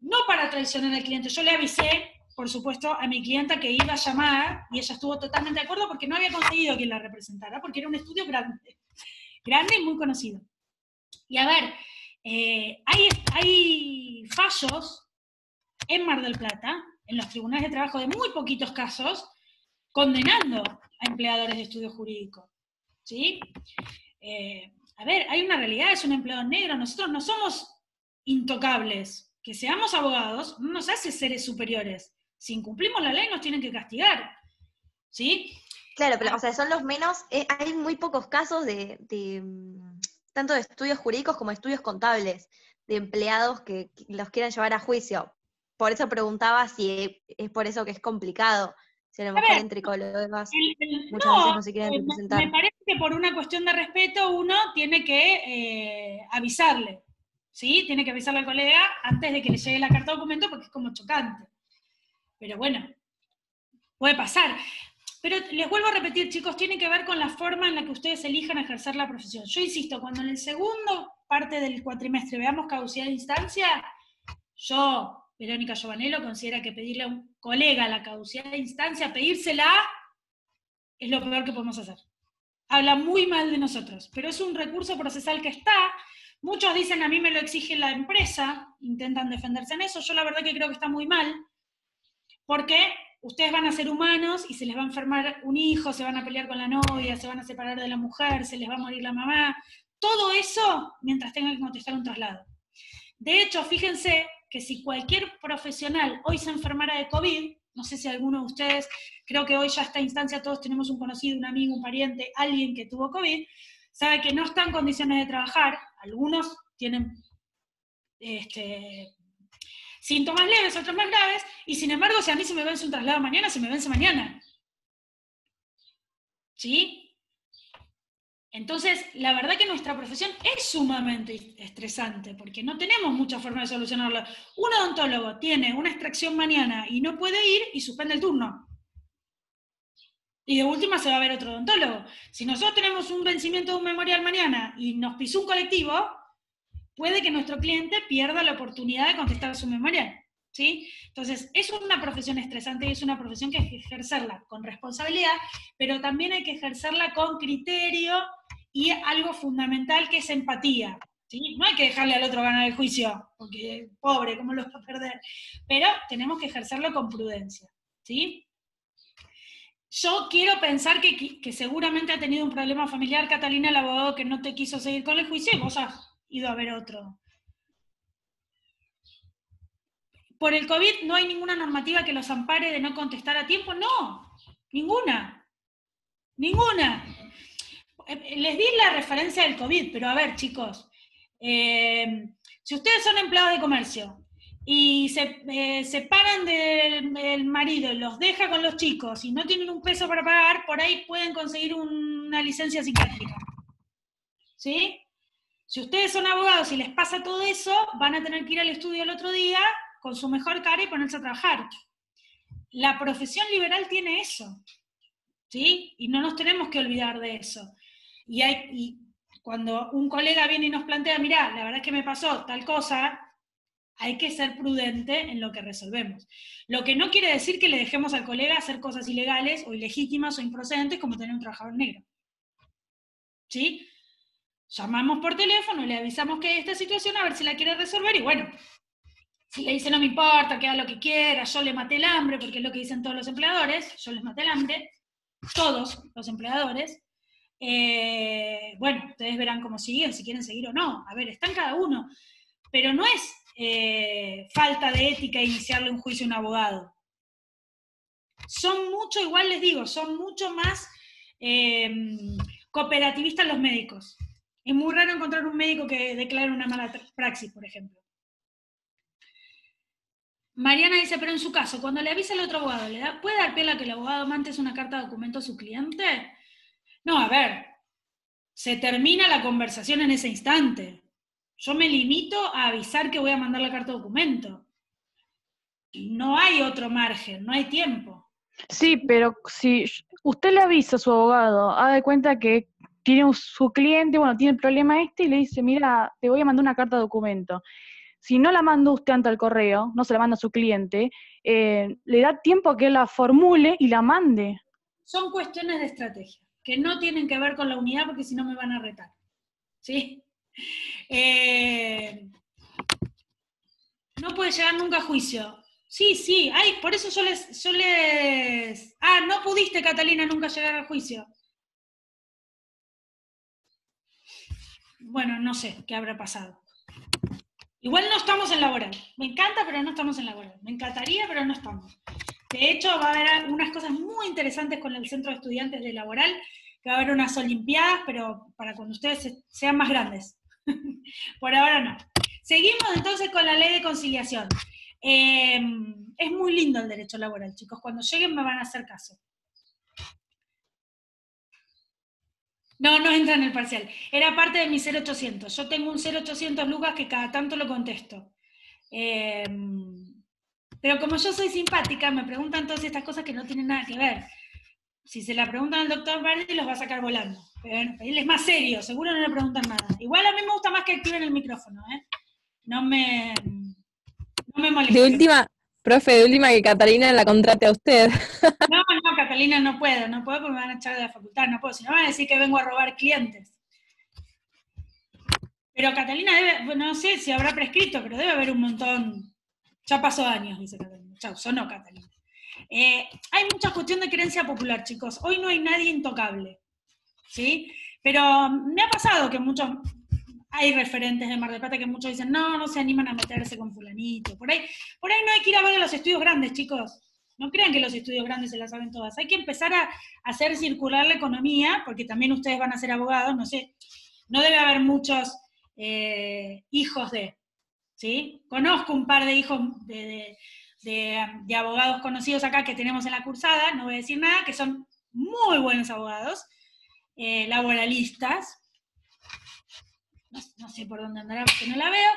no para traicionar al cliente. Yo le avisé, por supuesto, a mi clienta que iba a llamar, y ella estuvo totalmente de acuerdo porque no había conseguido quien la representara, porque era un estudio grande y muy conocido. Y a ver, hay fallos en Mar del Plata, en los tribunales de trabajo de muy poquitos casos, condenando a empleadores de estudio jurídico. ¿Sí? A ver, hay una realidad, es un empleado negro, nosotros no somos intocables. Que seamos abogados no nos hace seres superiores. Si incumplimos la ley nos tienen que castigar. ¿Sí? Claro, pero o sea, son los menos, hay muy pocos casos tanto de estudios jurídicos como de estudios contables, de empleados que los quieran llevar a juicio. Por eso preguntaba si es por eso que es complicado, si a lo mejor entre colegas muchas veces no se quieren representar. Me parece que por una cuestión de respeto uno tiene que avisarle, ¿sí? Tiene que avisarle al colega antes de que le llegue la carta de documento porque es como chocante. Pero bueno, puede pasar. Pero les vuelvo a repetir, chicos, tiene que ver con la forma en la que ustedes elijan ejercer la profesión. Yo insisto, cuando en el segundo parte del cuatrimestre veamos caducidad de instancia, yo, Verónica Giovanello, considera que pedirle a un colega la caducidad de instancia, pedírsela, es lo peor que podemos hacer. Habla muy mal de nosotros, pero es un recurso procesal que está. Muchos dicen, a mí me lo exige la empresa, intentan defenderse en eso. Yo la verdad que creo que está muy mal, porque ustedes van a ser humanos y se les va a enfermar un hijo, se van a pelear con la novia, se van a separar de la mujer, se les va a morir la mamá. Todo eso mientras tengan que contestar un traslado. De hecho, fíjense que si cualquier profesional hoy se enfermara de COVID, no sé si alguno de ustedes, creo que hoy ya a esta instancia todos tenemos un conocido, un amigo, un pariente, alguien que tuvo COVID, sabe que no está en condiciones de trabajar, algunos tienen síntomas leves, otros más graves, y sin embargo, si a mí se me vence un traslado mañana, se me vence mañana. ¿Sí? Entonces, la verdad que nuestra profesión es sumamente estresante, porque no tenemos mucha forma de solucionarlo. Un odontólogo tiene una extracción mañana y no puede ir y suspende el turno. Y de última se va a ver otro odontólogo. Si nosotros tenemos un vencimiento de un memorial mañana y nos pisó un colectivo, puede que nuestro cliente pierda la oportunidad de contestar su memorial. ¿Sí? Entonces, es una profesión estresante y es una profesión que hay que ejercerla con responsabilidad, pero también hay que ejercerla con criterio y algo fundamental que es empatía. ¿Sí? No hay que dejarle al otro ganar el juicio, porque pobre, ¿cómo lo va a perder? Pero tenemos que ejercerlo con prudencia. ¿Sí? Yo quiero pensar que seguramente ha tenido un problema familiar, Catalina, el abogado que no te quiso seguir con el juicio, y vos has ido a ver otro. ¿Por el COVID no hay ninguna normativa que los ampare de no contestar a tiempo? No, ninguna. Ninguna. Les di la referencia del COVID, pero a ver, chicos, si ustedes son empleados de comercio y se separan del marido y los deja con los chicos y no tienen un peso para pagar, por ahí pueden conseguir una licencia psiquiátrica. ¿Sí? Si ustedes son abogados y les pasa todo eso, van a tener que ir al estudio el otro día con su mejor cara y ponerse a trabajar. La profesión liberal tiene eso, ¿sí? Y no nos tenemos que olvidar de eso. Y cuando un colega viene y nos plantea, mirá, la verdad es que me pasó tal cosa, hay que ser prudente en lo que resolvemos. Lo que no quiere decir que le dejemos al colega hacer cosas ilegales o ilegítimas o improcedentes como tener un trabajador negro. ¿Sí? Llamamos por teléfono, le avisamos que hay esta situación, a ver si la quiere resolver, y bueno, si le dice no me importa, que haga lo que quiera, yo le maté el hambre, porque es lo que dicen todos los empleadores, yo les maté el hambre, todos los empleadores, bueno, ustedes verán cómo siguen, si quieren seguir o no, a ver, está en cada uno, pero no es falta de ética iniciarle un juicio a un abogado. Son mucho, igual les digo, son mucho más cooperativistas los médicos. Es muy raro encontrar un médico que declare una mala praxis, por ejemplo. Mariana dice, pero en su caso, cuando le avisa al otro abogado, ¿puede dar pie a que el abogado mande una carta de documento a su cliente? No, a ver, se termina la conversación en ese instante. Yo me limito a avisar que voy a mandar la carta de documento. No hay otro margen, no hay tiempo. Sí, pero si usted le avisa a su abogado, haga de cuenta que tiene su cliente, bueno, tiene el problema y le dice, mira, te voy a mandar una carta de documento. Si no la manda usted ante el correo, no se la manda a su cliente, le da tiempo a que la formule y la mande. Son cuestiones de estrategia, que no tienen que ver con la unidad, porque si no me van a retar. ¿Sí? No puede llegar nunca a juicio. Sí, por eso yo les... Ah, no pudiste, Catalina, nunca llegar al juicio. Bueno, no sé qué habrá pasado. Igual no estamos en laboral. Me encanta, pero no estamos en laboral. Me encantaría, pero no estamos. De hecho, va a haber unas cosas muy interesantes con el Centro de Estudiantes de Laboral, que va a haber unas olimpiadas, pero para cuando ustedes sean más grandes. Por ahora no. Seguimos entonces con la ley de conciliación. Es muy lindo el derecho laboral, chicos. Cuando lleguen me van a hacer caso. No entra en el parcial. Era parte de mi 0800. Yo tengo un 0800 Lucas que cada tanto lo contesto. Pero como yo soy simpática, me preguntan todas estas cosas que no tienen nada que ver. Si se la preguntan al doctor Verdi, los va a sacar volando. Pero él es más serio, seguro no le preguntan nada. Igual a mí me gusta más que activen el micrófono, ¿eh? No me molesta. De última que Catalina la contrate a usted. No, Catalina, no puedo porque me van a echar de la facultad, no puedo, si no van a decir que vengo a robar clientes. Pero Catalina debe, no sé si habrá prescrito, pero debe haber un montón, ya pasó años, dice Catalina, chau, sonó Catalina. Hay mucha cuestión de creencia popular, chicos, hoy no hay nadie intocable, ¿sí? Pero me ha pasado que hay referentes de Mar del Plata que muchos dicen, no se animan a meterse con fulanito, por ahí no hay que ir a ver a los estudios grandes, chicos. No crean que los estudios grandes se las saben todas. Hay que empezar a hacer circular la economía, porque también ustedes van a ser abogados, no sé, no debe haber muchos hijos de, ¿sí? Conozco un par de hijos de abogados conocidos acá que tenemos en la cursada, no voy a decir nada, que son muy buenos abogados, laboralistas. No sé por dónde andará porque no la veo,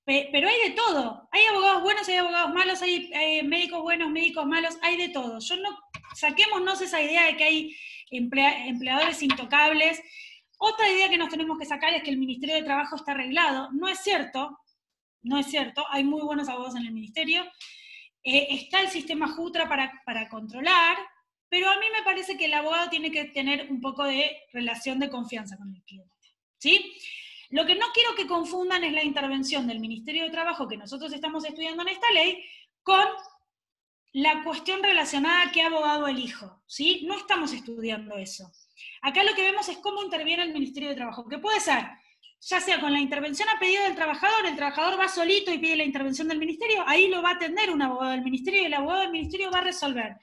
pero hay de todo. Hay abogados buenos, hay abogados malos, hay médicos buenos, médicos malos, hay de todo. Saquémonos esa idea de que hay empleadores intocables. Otra idea que nos tenemos que sacar es que el Ministerio de Trabajo está arreglado. No es cierto, hay muy buenos abogados en el Ministerio. Está el sistema JUTRA para controlar, pero a mí me parece que el abogado tiene que tener un poco de relación de confianza con el cliente, ¿sí? Lo que no quiero que confundan es la intervención del Ministerio de Trabajo que nosotros estamos estudiando en esta ley con la cuestión relacionada a qué abogado elijo, ¿sí? No estamos estudiando eso. Acá lo que vemos es cómo interviene el Ministerio de Trabajo, que puede ser, ya sea con la intervención a pedido del trabajador, el trabajador va solito y pide la intervención del Ministerio, ahí lo va a atender un abogado del Ministerio y el abogado del Ministerio va a resolver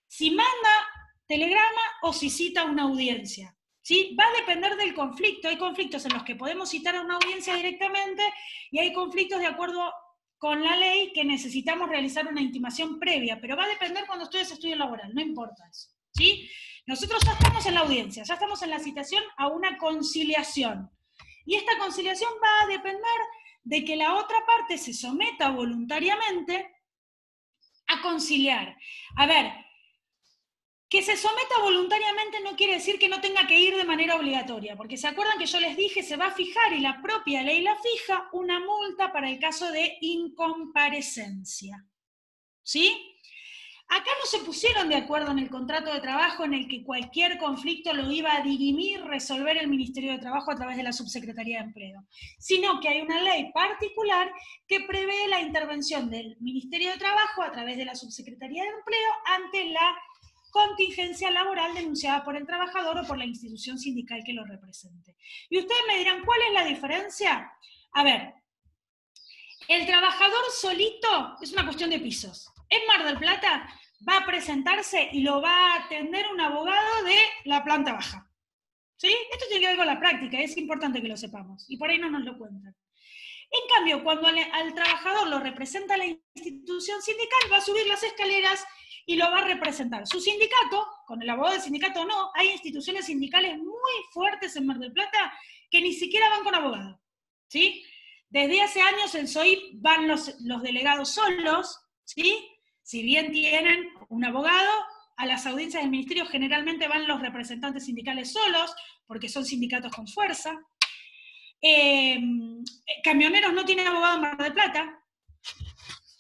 si manda telegrama o si cita una audiencia. ¿Sí? Va a depender del conflicto. Hay conflictos en los que podemos citar a una audiencia directamente y hay conflictos de acuerdo con la ley que necesitamos realizar una intimación previa, pero va a depender cuando ustedes estudien laboral, no importa eso. ¿Sí? Nosotros ya estamos en la audiencia, ya estamos en la citación a una conciliación. Y esta conciliación va a depender de que la otra parte se someta voluntariamente a conciliar. A ver, que se someta voluntariamente no quiere decir que no tenga que ir de manera obligatoria, porque se acuerdan que yo les dije, se va a fijar, y la propia ley la fija, una multa para el caso de incomparecencia. ¿Sí? Acá no se pusieron de acuerdo en el contrato de trabajo en el que cualquier conflicto lo iba a dirimir, resolver el Ministerio de Trabajo a través de la Subsecretaría de Empleo, sino que hay una ley particular que prevé la intervención del Ministerio de Trabajo a través de la Subsecretaría de Empleo ante la contingencia laboral denunciada por el trabajador o por la institución sindical que lo represente. Y ustedes me dirán, ¿cuál es la diferencia? A ver, El trabajador solito es una cuestión de pisos. En Mar del Plata va a presentarse y lo va a atender un abogado de la planta baja. ¿Sí? Esto tiene que ver con la práctica, es importante que lo sepamos, y por ahí no nos lo cuentan. En cambio, cuando al trabajador lo representa la institución sindical, va a subir las escaleras y lo va a representar. Su sindicato, con el abogado del sindicato o no, hay instituciones sindicales muy fuertes en Mar del Plata que ni siquiera van con abogado. ¿Sí? Desde hace años en SOIP van los delegados solos, ¿sí? Si bien tienen un abogado, a las audiencias del ministerio generalmente van los representantes sindicales solos, porque son sindicatos con fuerza. Camioneros no tienen abogado en Mar del Plata,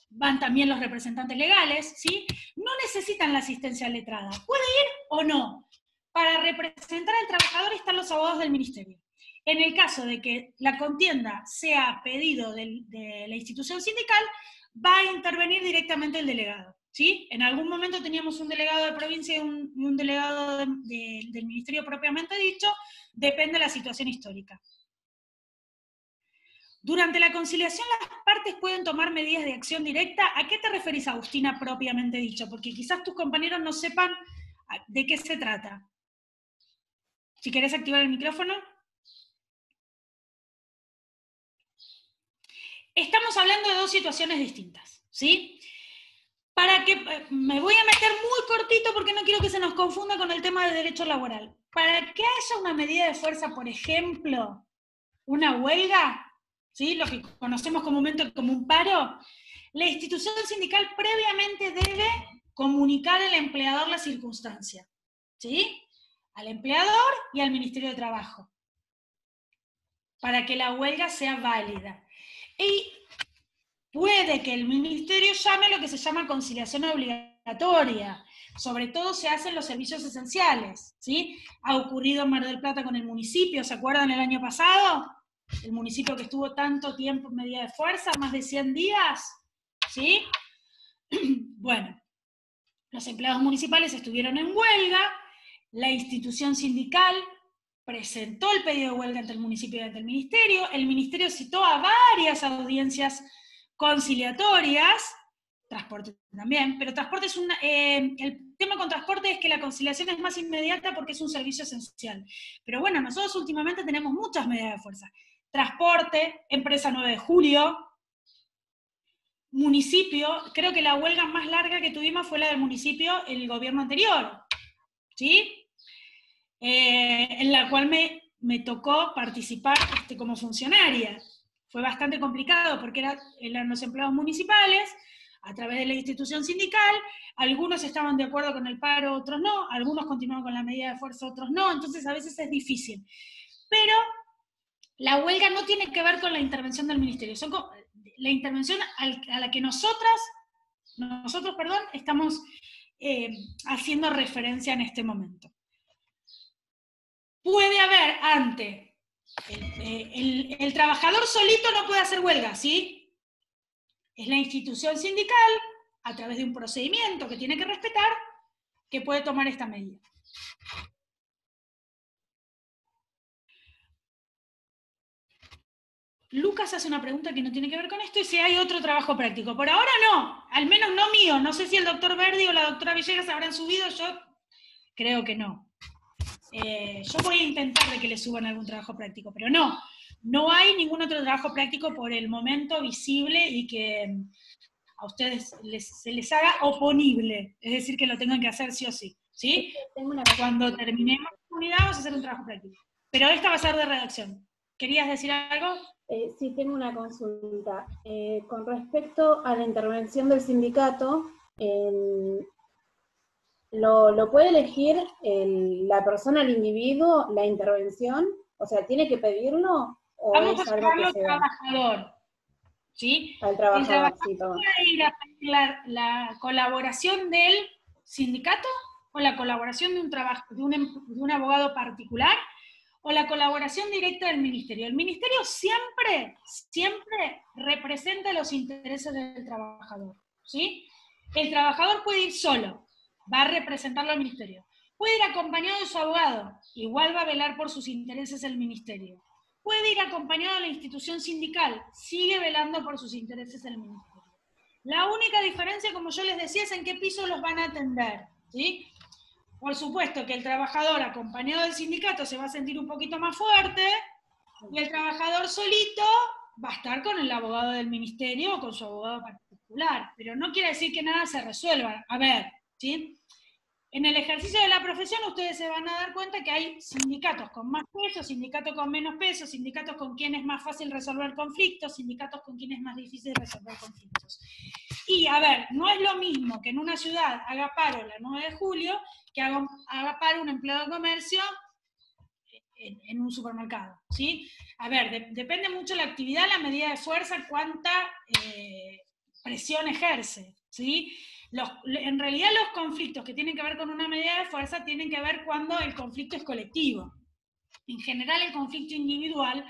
van también los representantes legales, ¿sí? No necesitan la asistencia letrada. ¿Puede ir o no? Para representar al trabajador están los abogados del ministerio. En el caso de que la contienda sea pedido de la institución sindical, va a intervenir directamente el delegado. ¿Sí? En algún momento teníamos un delegado de provincia y un delegado del ministerio propiamente dicho, depende de la situación histórica. Durante la conciliación las partes pueden tomar medidas de acción directa. ¿A qué te referís, Agustina, propiamente dicho? Porque quizás tus compañeros no sepan de qué se trata. Si querés activar el micrófono. Estamos hablando de dos situaciones distintas, ¿sí? Me voy a meter muy cortito porque no quiero que se nos confunda con el tema del derecho laboral. Para que haya una medida de fuerza, por ejemplo, una huelga, ¿sí? Lo que conocemos comúnmente como un paro, la institución sindical previamente debe comunicar al empleador la circunstancia, ¿sí? Al empleador y al Ministerio de Trabajo, para que la huelga sea válida. Y puede que el ministerio llame lo que se llama conciliación obligatoria. Sobre todo se hacen los servicios esenciales, ¿sí? Ha ocurrido en Mar del Plata con el municipio, ¿se acuerdan el año pasado? El municipio que estuvo tanto tiempo en medida de fuerza, más de 100 días, ¿sí? Bueno, los empleados municipales estuvieron en huelga, la institución sindical presentó el pedido de huelga ante el municipio y ante el ministerio citó a varias audiencias conciliatorias, transporte también, pero transporte es el tema con transporte es que la conciliación es más inmediata porque es un servicio esencial. Pero bueno, nosotros últimamente tenemos muchas medidas de fuerza. Transporte, empresa 9 de julio, municipio, creo que la huelga más larga que tuvimos fue la del municipio en el gobierno anterior, ¿sí? En la cual me tocó participar como funcionaria. Fue bastante complicado porque eran los empleados municipales, a través de la institución sindical, algunos estaban de acuerdo con el paro, otros no, algunos continuaban con la medida de fuerza, otros no, entonces a veces es difícil. Pero la huelga no tiene que ver con la intervención del ministerio, son la intervención a la que nosotros estamos haciendo referencia en este momento. Puede haber ante el trabajador solito no puede hacer huelga, ¿sí? Es la institución sindical, a través de un procedimiento que tiene que respetar, que puede tomar esta medida. Lucas hace una pregunta que no tiene que ver con esto, y si hay otro trabajo práctico. Por ahora no, al menos no mío. No sé si el doctor Verdi o la doctora Villegas habrán subido, yo creo que no. Yo voy a intentar de que le suban algún trabajo práctico, pero no hay ningún otro trabajo práctico por el momento visible y que a ustedes se les haga oponible, es decir, que lo tengan que hacer sí o sí, ¿sí? Cuando terminemos la unidad vamos a hacer un trabajo práctico, pero esta va a ser de redacción. ¿Querías decir algo? Sí, tengo una consulta. Con respecto a la intervención del sindicato, ¿lo puede elegir la persona, el individuo, la intervención? O sea, ¿tiene que pedirlo o vamos es a algo que al se da? trabajador, ¿sí? Al trabajador, sí, toma. ¿Puede ir a pedir la colaboración del sindicato o la colaboración de un abogado particular o la colaboración directa del ministerio? El ministerio siempre representa los intereses del trabajador, ¿sí? El trabajador puede ir solo, va a representarlo al ministerio. Puede ir acompañado de su abogado, igual va a velar por sus intereses el ministerio. puede ir acompañado de la institución sindical, sigue velando por sus intereses el ministerio. La única diferencia, como yo les decía, es en qué piso los van a atender, ¿sí? Por supuesto que el trabajador acompañado del sindicato se va a sentir un poquito más fuerte, y el trabajador solito va a estar con el abogado del ministerio o con su abogado particular, pero no quiere decir que nada se resuelva. A ver, ¿sí? En el ejercicio de la profesión ustedes se van a dar cuenta que hay sindicatos con más peso, sindicatos con menos peso, sindicatos con quienes es más fácil resolver conflictos, sindicatos con quienes es más difícil resolver conflictos. Y a ver, no es lo mismo que en una ciudad haga paro la 9 de julio que haga paro un empleado de comercio en un supermercado, ¿sí? A ver, depende mucho la actividad, la medida de fuerza, cuánta presión ejerce, ¿sí? En realidad los conflictos que tienen que ver con una medida de fuerza tienen que ver cuando el conflicto es colectivo. En general el conflicto individual,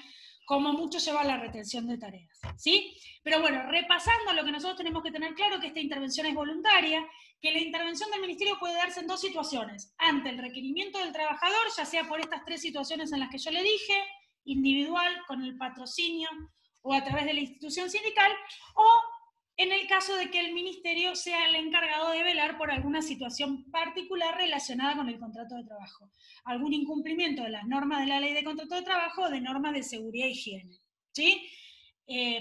como mucho, lleva a la retención de tareas, ¿sí? Pero bueno, repasando lo que nosotros tenemos que tener claro, que esta intervención es voluntaria, que la intervención del ministerio puede darse en dos situaciones: ante el requerimiento del trabajador, ya sea por estas 3 situaciones en las que yo le dije, individual, con el patrocinio o a través de la institución sindical, o en el caso de que el ministerio sea el encargado de velar por alguna situación particular relacionada con el contrato de trabajo, algún incumplimiento de las normas de la ley de contrato de trabajo o de normas de seguridad e higiene, ¿sí?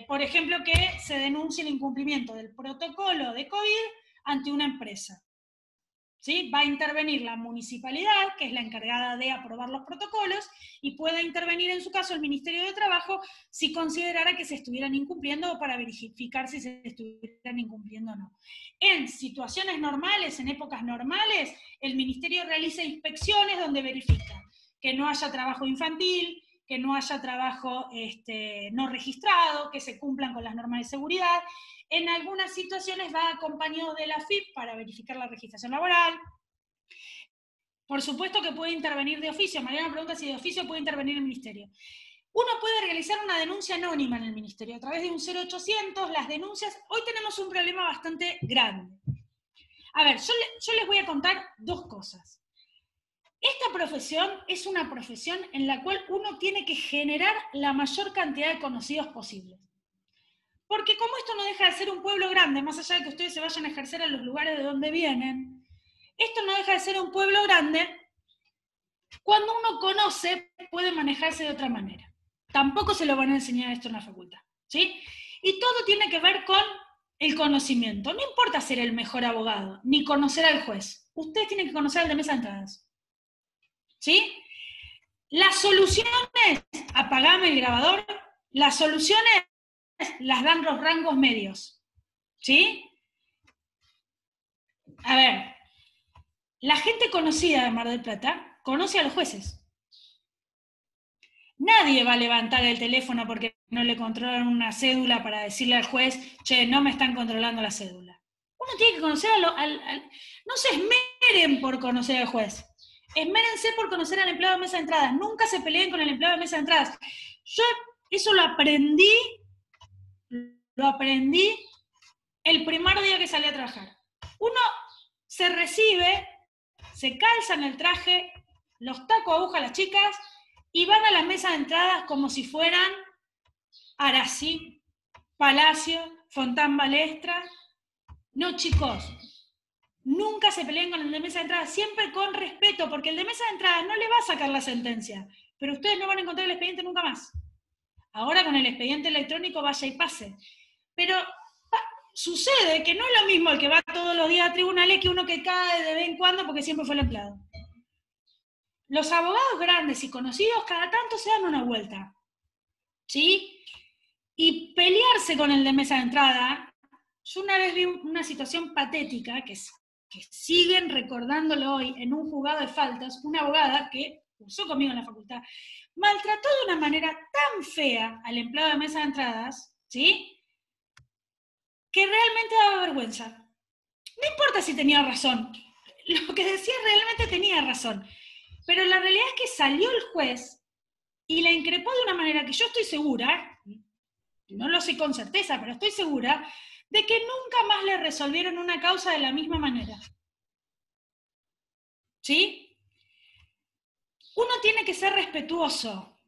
Por ejemplo, que se denuncie el incumplimiento del protocolo de COVID ante una empresa, ¿sí? Va a intervenir la municipalidad, que es la encargada de aprobar los protocolos, y puede intervenir en su caso el Ministerio de Trabajo si considerara que se estuvieran incumpliendo, o para verificar si se estuvieran incumpliendo o no. En situaciones normales, en épocas normales, el Ministerio realiza inspecciones donde verifica que no haya trabajo infantil, que no haya trabajo no registrado, que se cumplan con las normas de seguridad. En algunas situaciones va acompañado de la AFIP para verificar la registración laboral. Por supuesto que puede intervenir de oficio. Mariana pregunta si de oficio puede intervenir el ministerio. Uno puede realizar una denuncia anónima en el ministerio a través de un 0800. Las denuncias, hoy tenemos un problema bastante grande. A ver, yo les voy a contar 2 cosas. Esta profesión es una profesión en la cual uno tiene que generar la mayor cantidad de conocidos posibles. Porque como esto no deja de ser un pueblo grande, más allá de que ustedes se vayan a ejercer a los lugares de donde vienen, esto no deja de ser un pueblo grande. Cuando uno conoce, puede manejarse de otra manera. Tampoco se lo van a enseñar esto en la facultad, ¿sí? Y todo tiene que ver con el conocimiento. No importa ser el mejor abogado, ni conocer al juez. Ustedes tienen que conocer al de mesa de entradas, ¿sí? Las soluciones, apagame el grabador, las soluciones las dan los rangos medios, ¿sí? A ver, la gente conocida de Mar del Plata conoce a los jueces. Nadie va a levantar el teléfono porque no le controlan una cédula para decirle al juez, che, no me están controlando la cédula. Uno tiene que conocer no se esmeren por conocer al juez. Esmérense por conocer al empleado de mesa de entradas. Nunca se peleen con el empleado de mesa de entradas. Yo eso lo aprendí el primer día que salí a trabajar. Uno se recibe, se calza en el traje, los tacos aguja a las chicas y van a la mesa de entradas como si fueran Arací, Palacio, Fontán Balestra. No, chicos, nunca se peleen con el de mesa de entrada, siempre con respeto, porque el de mesa de entrada no le va a sacar la sentencia, pero ustedes no van a encontrar el expediente nunca más. Ahora con el expediente electrónico vaya y pase. Pero sucede que no es lo mismo el que va todos los días a tribunales que uno que cae de vez en cuando porque siempre fue el empleado. Los abogados grandes y conocidos cada tanto se dan una vuelta, ¿sí? Y pelearse con el de mesa de entrada. Yo una vez vi una situación patética que siguen recordándolo hoy en un juzgado de faltas, una abogada que cursó conmigo en la facultad, maltrató de una manera tan fea al empleado de mesa de entradas, ¿sí?, que realmente daba vergüenza. No importa si tenía razón, lo que decía realmente tenía razón, pero la realidad es que salió el juez y la increpó de una manera que yo estoy segura, no lo sé con certeza, pero estoy segura, de que nunca más le resolvieron una causa de la misma manera. ¿Sí? Uno tiene que ser respetuoso.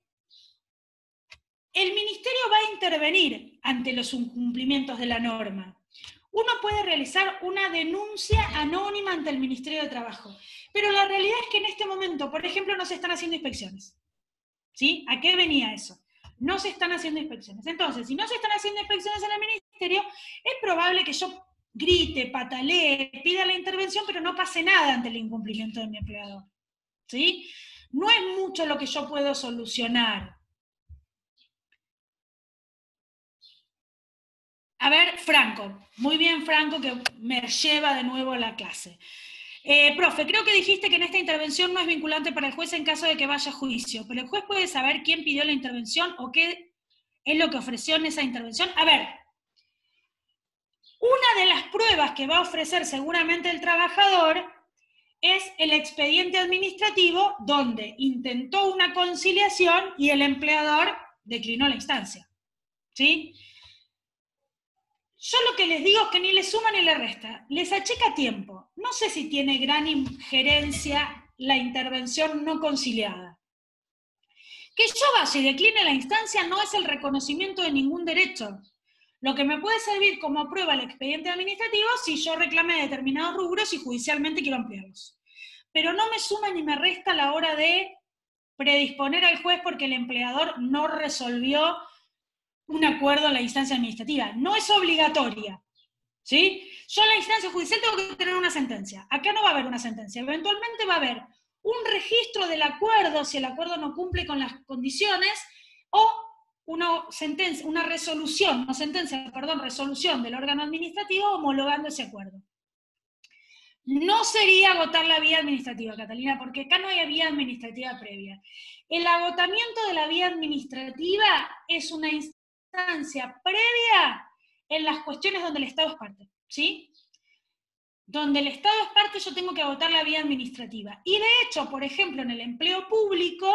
el ministerio va a intervenir ante los incumplimientos de la norma. Uno puede realizar una denuncia anónima ante el Ministerio de Trabajo, pero la realidad es que en este momento, por ejemplo, no se están haciendo inspecciones. ¿Sí? ¿A qué venía eso? No se están haciendo inspecciones. Entonces, si no se están haciendo inspecciones en el ministerio, es probable que yo grite, patalee, pida la intervención, pero no pase nada ante el incumplimiento de mi empleador. ¿Sí? No es mucho lo que yo puedo solucionar. A ver, Franco. Muy bien, Franco, que me lleva de nuevo a la clase. Profe, creo que dijiste que en esta intervención no es vinculante para el juez en caso de que vaya a juicio, pero el juez puede saber quién pidió la intervención o qué es lo que ofreció en esa intervención. A ver, una de las pruebas que va a ofrecer seguramente el trabajador es el expediente administrativo donde intentó una conciliación y el empleador declinó la instancia. ¿Sí? Yo lo que les digo es que ni le suma ni le resta, les achica tiempo. No sé si tiene gran injerencia la intervención no conciliada. Que yo vaya y decline la instancia no es el reconocimiento de ningún derecho. Lo que me puede servir como prueba el expediente administrativo si yo reclame determinados rubros y judicialmente quiero ampliarlos. Pero no me suma ni me resta a la hora de predisponer al juez porque el empleador no resolvió un acuerdo en la instancia administrativa. No es obligatoria. ¿Sí? Yo en la instancia judicial tengo que tener una sentencia. Acá no va a haber una sentencia. Eventualmente va a haber un registro del acuerdo si el acuerdo no cumple con las condiciones o una resolución, no sentencia, perdón, resolución del órgano administrativo homologando ese acuerdo. No sería agotar la vía administrativa, Catalina, porque acá no hay vía administrativa previa. El agotamiento de la vía administrativa es una instancia previa en las cuestiones donde el Estado es parte, ¿sí? Donde el Estado es parte yo tengo que agotar la vía administrativa. Y de hecho, por ejemplo, en el empleo público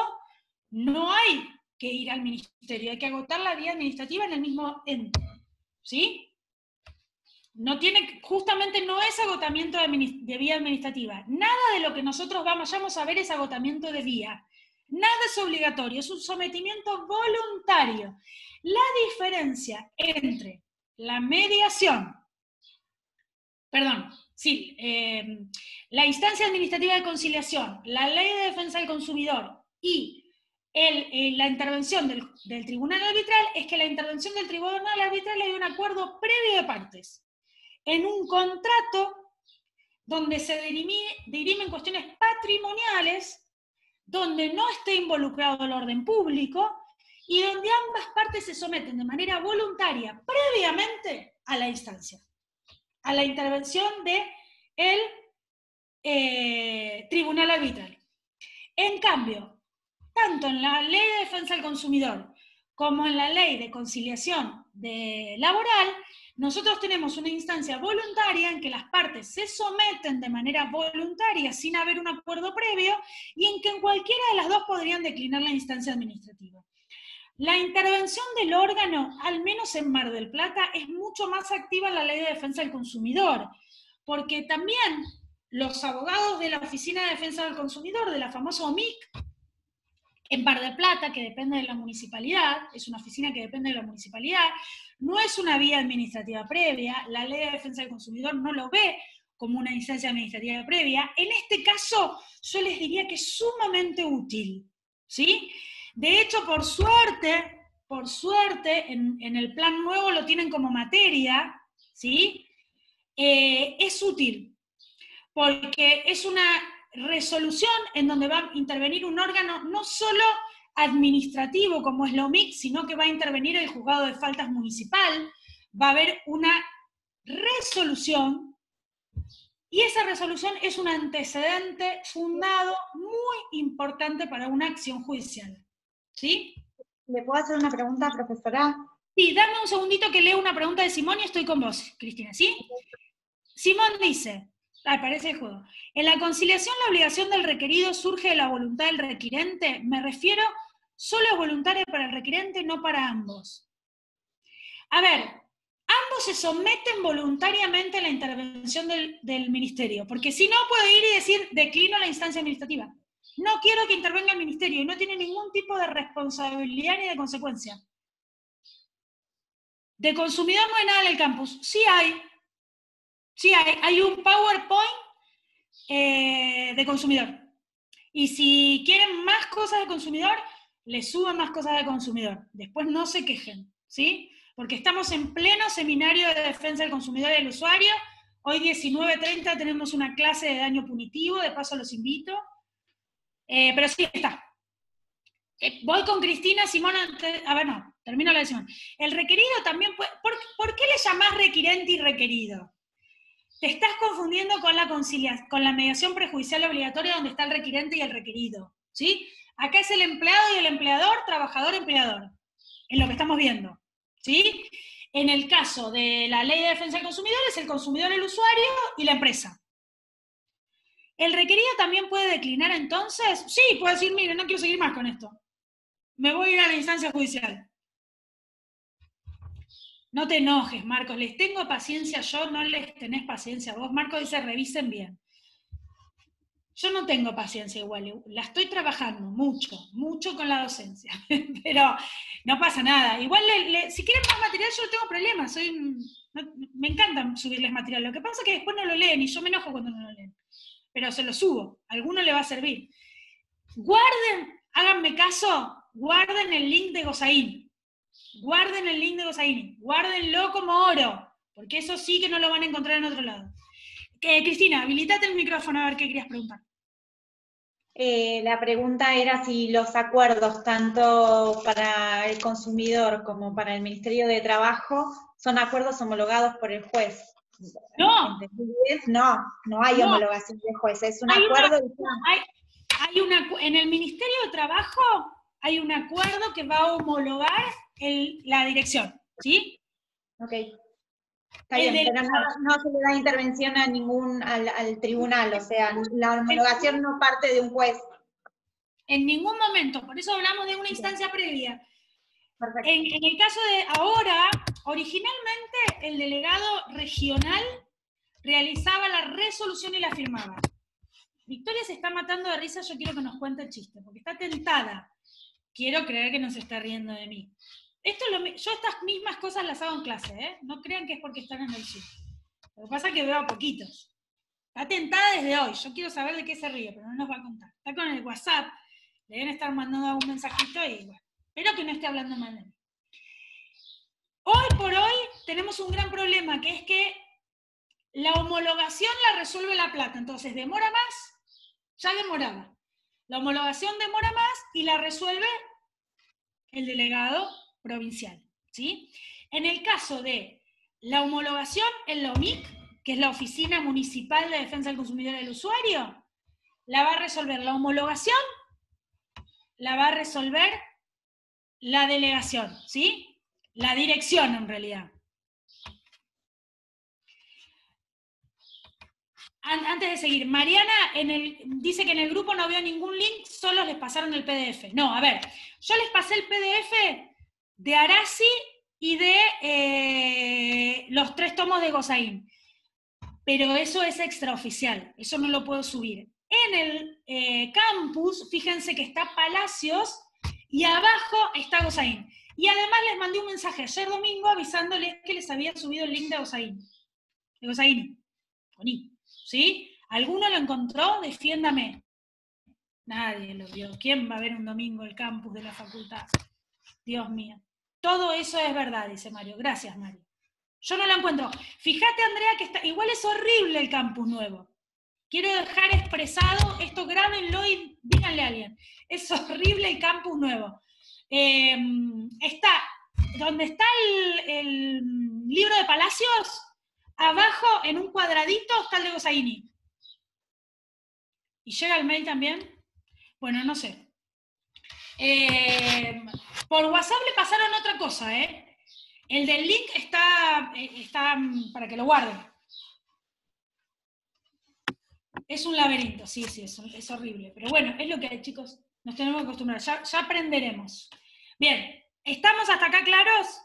no hay que ir al ministerio, hay que agotar la vía administrativa en el mismo ente, ¿sí? No tiene, justamente no es agotamiento de vía administrativa. Nada de lo que nosotros vayamos a ver es agotamiento de vía. Nada es obligatorio, es un sometimiento voluntario. La diferencia entre la mediación, la instancia administrativa de conciliación, la ley de defensa del consumidor y la intervención del tribunal arbitral es que la intervención del tribunal arbitral hay un acuerdo previo de partes. En un contrato donde se dirimen cuestiones patrimoniales, donde no esté involucrado el orden público y donde ambas partes se someten de manera voluntaria previamente a la instancia, a la intervención del tribunal arbitral. En cambio, tanto en la ley de defensa del consumidor como en la ley de conciliación laboral, nosotros tenemos una instancia voluntaria en que las partes se someten de manera voluntaria sin haber un acuerdo previo y en que en cualquiera de las dos podrían declinar la instancia administrativa. La intervención del órgano, al menos en Mar del Plata, es mucho más activa en la ley de defensa del consumidor, porque también los abogados de la Oficina de Defensa del Consumidor, de la famosa OMIC, en Mar del Plata, que depende de la municipalidad, es una oficina que depende de la municipalidad, no es una vía administrativa previa, la ley de defensa del consumidor no lo ve como una instancia administrativa previa. En este caso, yo les diría que es sumamente útil, ¿sí? De hecho, por suerte, en el plan nuevo lo tienen como materia, ¿sí? Es útil, porque es una resolución en donde va a intervenir un órgano no solo administrativo como es la OMIC, sino que va a intervenir el juzgado de faltas municipal, va a haber una resolución, y esa resolución es un antecedente fundado muy importante para una acción judicial. ¿Sí? ¿Le puedo hacer una pregunta, profesora? Sí, dame un segundito que leo una pregunta de Simón y estoy con vos, Cristina, ¿sí? Simón dice, parece el juego, en la conciliación la obligación del requerido surge de la voluntad del requirente, me refiero, solo es voluntaria para el requirente, no para ambos. A ver, ambos se someten voluntariamente a la intervención del ministerio, porque si no puede ir y decir, declino la instancia administrativa. No quiero que intervenga el ministerio y no tiene ningún tipo de responsabilidad ni de consecuencia. De consumidor no hay nada en el campus. Sí hay. Hay un PowerPoint de consumidor. Y si quieren más cosas de consumidor, les suben más cosas de consumidor. Después no se quejen, ¿sí? Porque estamos en pleno seminario de defensa del consumidor y del usuario. Hoy 19:30 tenemos una clase de daño punitivo, de paso los invito. Pero sí, está. Voy con Cristina, Simón, a ver, no, termino la de Simón. El requerido también puede, ¿por qué le llamás requirente y requerido? Te estás confundiendo con la mediación prejudicial obligatoria donde está el requirente y el requerido, ¿sí? Acá es el empleado y el empleador, trabajador-empleador, en lo que estamos viendo, ¿sí? En el caso de la Ley de Defensa del Consumidor es el consumidor, el usuario y la empresa. ¿El requerido también puede declinar entonces? Sí, puede decir, mire, no quiero seguir más con esto. Me voy a ir a la instancia judicial. No te enojes, Marcos, les tengo paciencia yo, no les tenés paciencia vos. Marcos dice, revisen bien. Yo no tengo paciencia igual, la estoy trabajando mucho con la docencia, pero no pasa nada. Igual, si quieren más material, yo no tengo problema, me encanta subirles material. Lo que pasa es que después no lo leen y yo me enojo cuando no lo leen. Pero se lo subo, a alguno le va a servir. Guarden, háganme caso, guarden el link de Gozaín. Guarden el link de Gozaín, guárdenlo como oro, porque eso sí que no lo van a encontrar en otro lado. Cristina, habilitate el micrófono a ver qué querías preguntar. La pregunta era si los acuerdos, tanto para el consumidor como para el Ministerio de Trabajo, son acuerdos homologados por el juez. No. No hay homologación del juez, es un acuerdo. En el Ministerio de Trabajo hay un acuerdo que va a homologar la dirección, ¿sí? Ok. Está bien, pero no se le da intervención al tribunal, o sea, la homologación no parte de un juez. En ningún momento, por eso hablamos de una instancia previa. Perfecto. En el caso de ahora, originalmente el delegado regional realizaba la resolución y la firmaba. Victoria se está matando de risa, yo quiero que nos cuente el chiste, porque está tentada. Quiero creer que no se está riendo de mí. Yo estas mismas cosas las hago en clase, ¿eh? No crean que es porque están en el Zoom. Lo que pasa es que veo a poquitos. Está tentada desde hoy, yo quiero saber de qué se ríe, pero no nos va a contar. Está con el WhatsApp, le deben estar mandando algún mensajito y bueno, espero que no esté hablando mal de mí. Hoy por hoy tenemos un gran problema, que es que la homologación la resuelve La Plata, entonces demora más, ya demoraba. La homologación demora más y la resuelve el delegado provincial, ¿sí? En el caso de la homologación en la OMIC, que es la Oficina Municipal de Defensa del Consumidor y del Usuario, la va a resolver la homologación, la va a resolver la delegación, ¿sí? La dirección, en realidad. Antes de seguir, Mariana dice que en el grupo no veo ningún link, solo les pasaron el PDF. No, a ver, yo les pasé el PDF de Arasi y de los 3 tomos de Gozaín, pero eso es extraoficial, eso no lo puedo subir. En el campus, fíjense que está Palacios y abajo está Gozaín. Y además les mandé un mensaje ayer domingo avisándoles que les había subido el link de Gozaín. De Gozaín, con I. ¿Sí? ¿Alguno lo encontró? Defiéndame. Nadie lo vio. ¿Quién va a ver un domingo el campus de la facultad? Dios mío. Todo eso es verdad, dice Mario. Gracias, Mario. Yo no lo encuentro. Fíjate, Andrea, que igual es horrible el campus nuevo. Quiero dejar expresado, esto grábenlo y díganle a alguien. Es horrible el campus nuevo. Está, donde está el libro de Palacios, abajo, en un cuadradito, está el de Gozaini. ¿Y llega el mail también? Bueno, no sé. Por WhatsApp le pasaron otra cosa, ¿eh? El del link está para que lo guarden. Es un laberinto, sí, es horrible. Pero bueno, es lo que hay, chicos. Nos tenemos que acostumbrar. Ya aprenderemos. Bien, ¿estamos hasta acá claros?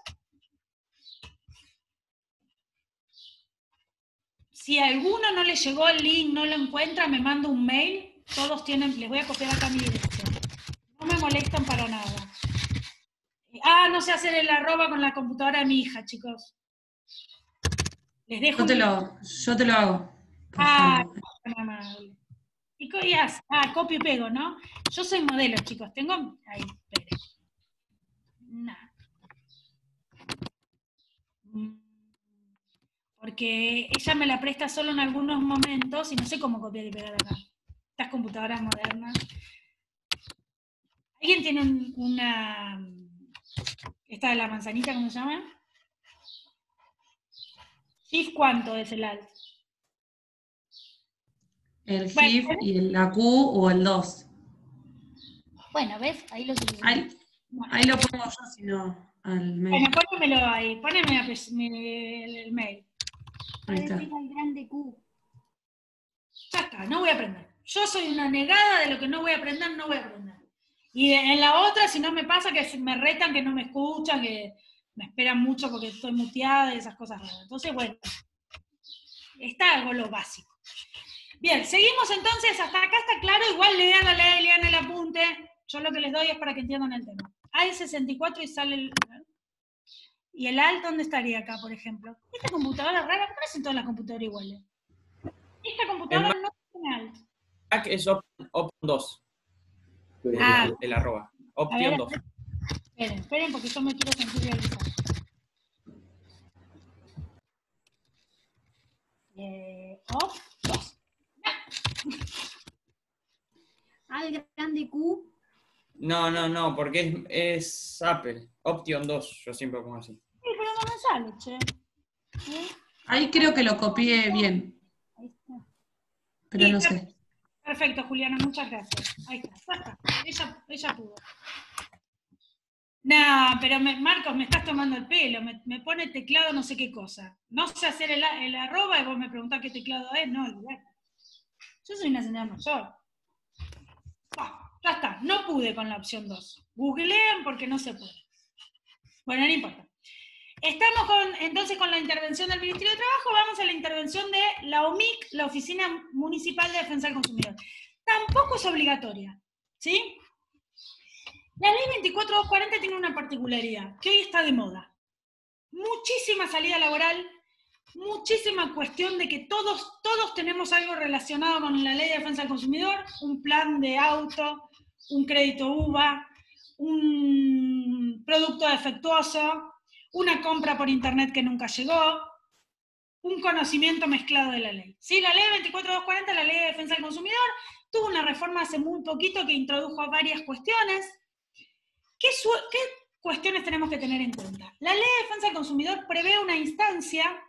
Si a alguno no le llegó el link, no lo encuentra, me manda un mail. Todos tienen, les voy a copiar acá mi dirección. No me molestan para nada. No sé hacer el arroba con la computadora de mi hija, chicos. Les dejo. Yo te lo hago. Tan amable. Copio y pego, ¿no? Yo soy modelo, chicos. Tengo. Ahí, espere. Nada. Porque ella me la presta solo en algunos momentos y no sé cómo copiar y pegar acá. Estas computadoras modernas. ¿Alguien tiene una... esta de la manzanita, cómo se llama? ¿Shift cuánto es el alt? El Shift y la Q o el 2. Bueno, ¿ves? Ahí lo Ahí lo pongo yo, si no, al mail. Bueno, pónemelo ahí, poneme el mail. Ahí está. El grande Q. Ya está, no voy a aprender. Yo soy una negada de lo que no voy a aprender, no voy a aprender. Y en la otra, si no me pasa, que me retan, que no me escuchan, que me esperan mucho porque estoy muteada y esas cosas raras. Entonces, bueno, está algo lo básico. Bien, seguimos entonces, hasta acá está claro, igual lean el apunte. Yo lo que les doy es para que entiendan el tema. Hay 64 y sale el... ¿Y el alt dónde estaría acá, por ejemplo? Esta computadora rara, ¿por qué no hacen todas las computadoras iguales? Esta computadora no tiene alt. Mac es Option 2. El arroba. Option 2. Esperen, porque yo me quiero sentir realizado. Op 2. Al grande Q. No, porque es Apple. Option 2, yo siempre pongo así. Sí, pero no me sale, che. Ahí creo que lo copié bien. Ahí está. Pero Sí, no sé. Perfecto, Juliana, muchas gracias. Ahí está. Ella pudo. No, pero Marcos, me estás tomando el pelo, me pone teclado no sé qué cosa. No sé hacer el arroba y vos me preguntás qué teclado es, no, olvidate. Yo soy una señora mayor. Ya está, no pude con la opción 2. Googleen porque no se puede. Bueno, no importa. Estamos entonces con la intervención del Ministerio de Trabajo, vamos a la intervención de la OMIC, la Oficina Municipal de Defensa del Consumidor. Tampoco es obligatoria, ¿sí? La ley 24240 tiene una particularidad, que hoy está de moda. Muchísima salida laboral, muchísima cuestión de que todos tenemos algo relacionado con la ley de defensa del consumidor, un plan de auto, un crédito UVA, un producto defectuoso, una compra por internet que nunca llegó, un conocimiento mezclado de la ley. ¿Sí? La ley 24240, la ley de defensa del consumidor, tuvo una reforma hace muy poquito que introdujo varias cuestiones. ¿Qué cuestiones tenemos que tener en cuenta? La ley de defensa del consumidor prevé una instancia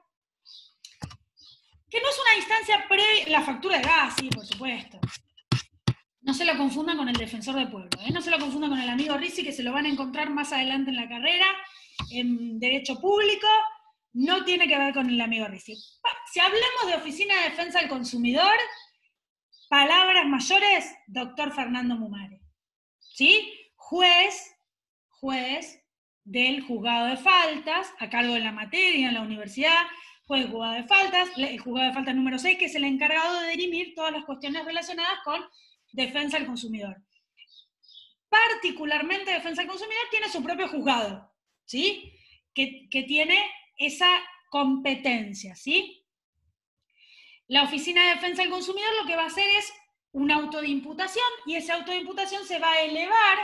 que no es una instancia la factura de gas, sí, por supuesto. No se lo confundan con el defensor del pueblo, no se lo confundan con el amigo Risi, que se lo van a encontrar más adelante en la carrera, en Derecho Público, no tiene que ver con el amigo Risi. Si hablamos de Oficina de Defensa del Consumidor, palabras mayores, doctor Fernando Mumare. ¿Sí? Juez del juzgado de faltas, a cargo de la materia en la universidad, juez del juzgado de faltas, el juzgado de faltas número 6, que es el encargado de dirimir todas las cuestiones relacionadas con defensa del consumidor. Particularmente defensa del consumidor tiene su propio juzgado, ¿sí? Que tiene esa competencia, ¿sí? La Oficina de Defensa del Consumidor lo que va a hacer es un auto de imputación, y ese auto de imputación se va a elevar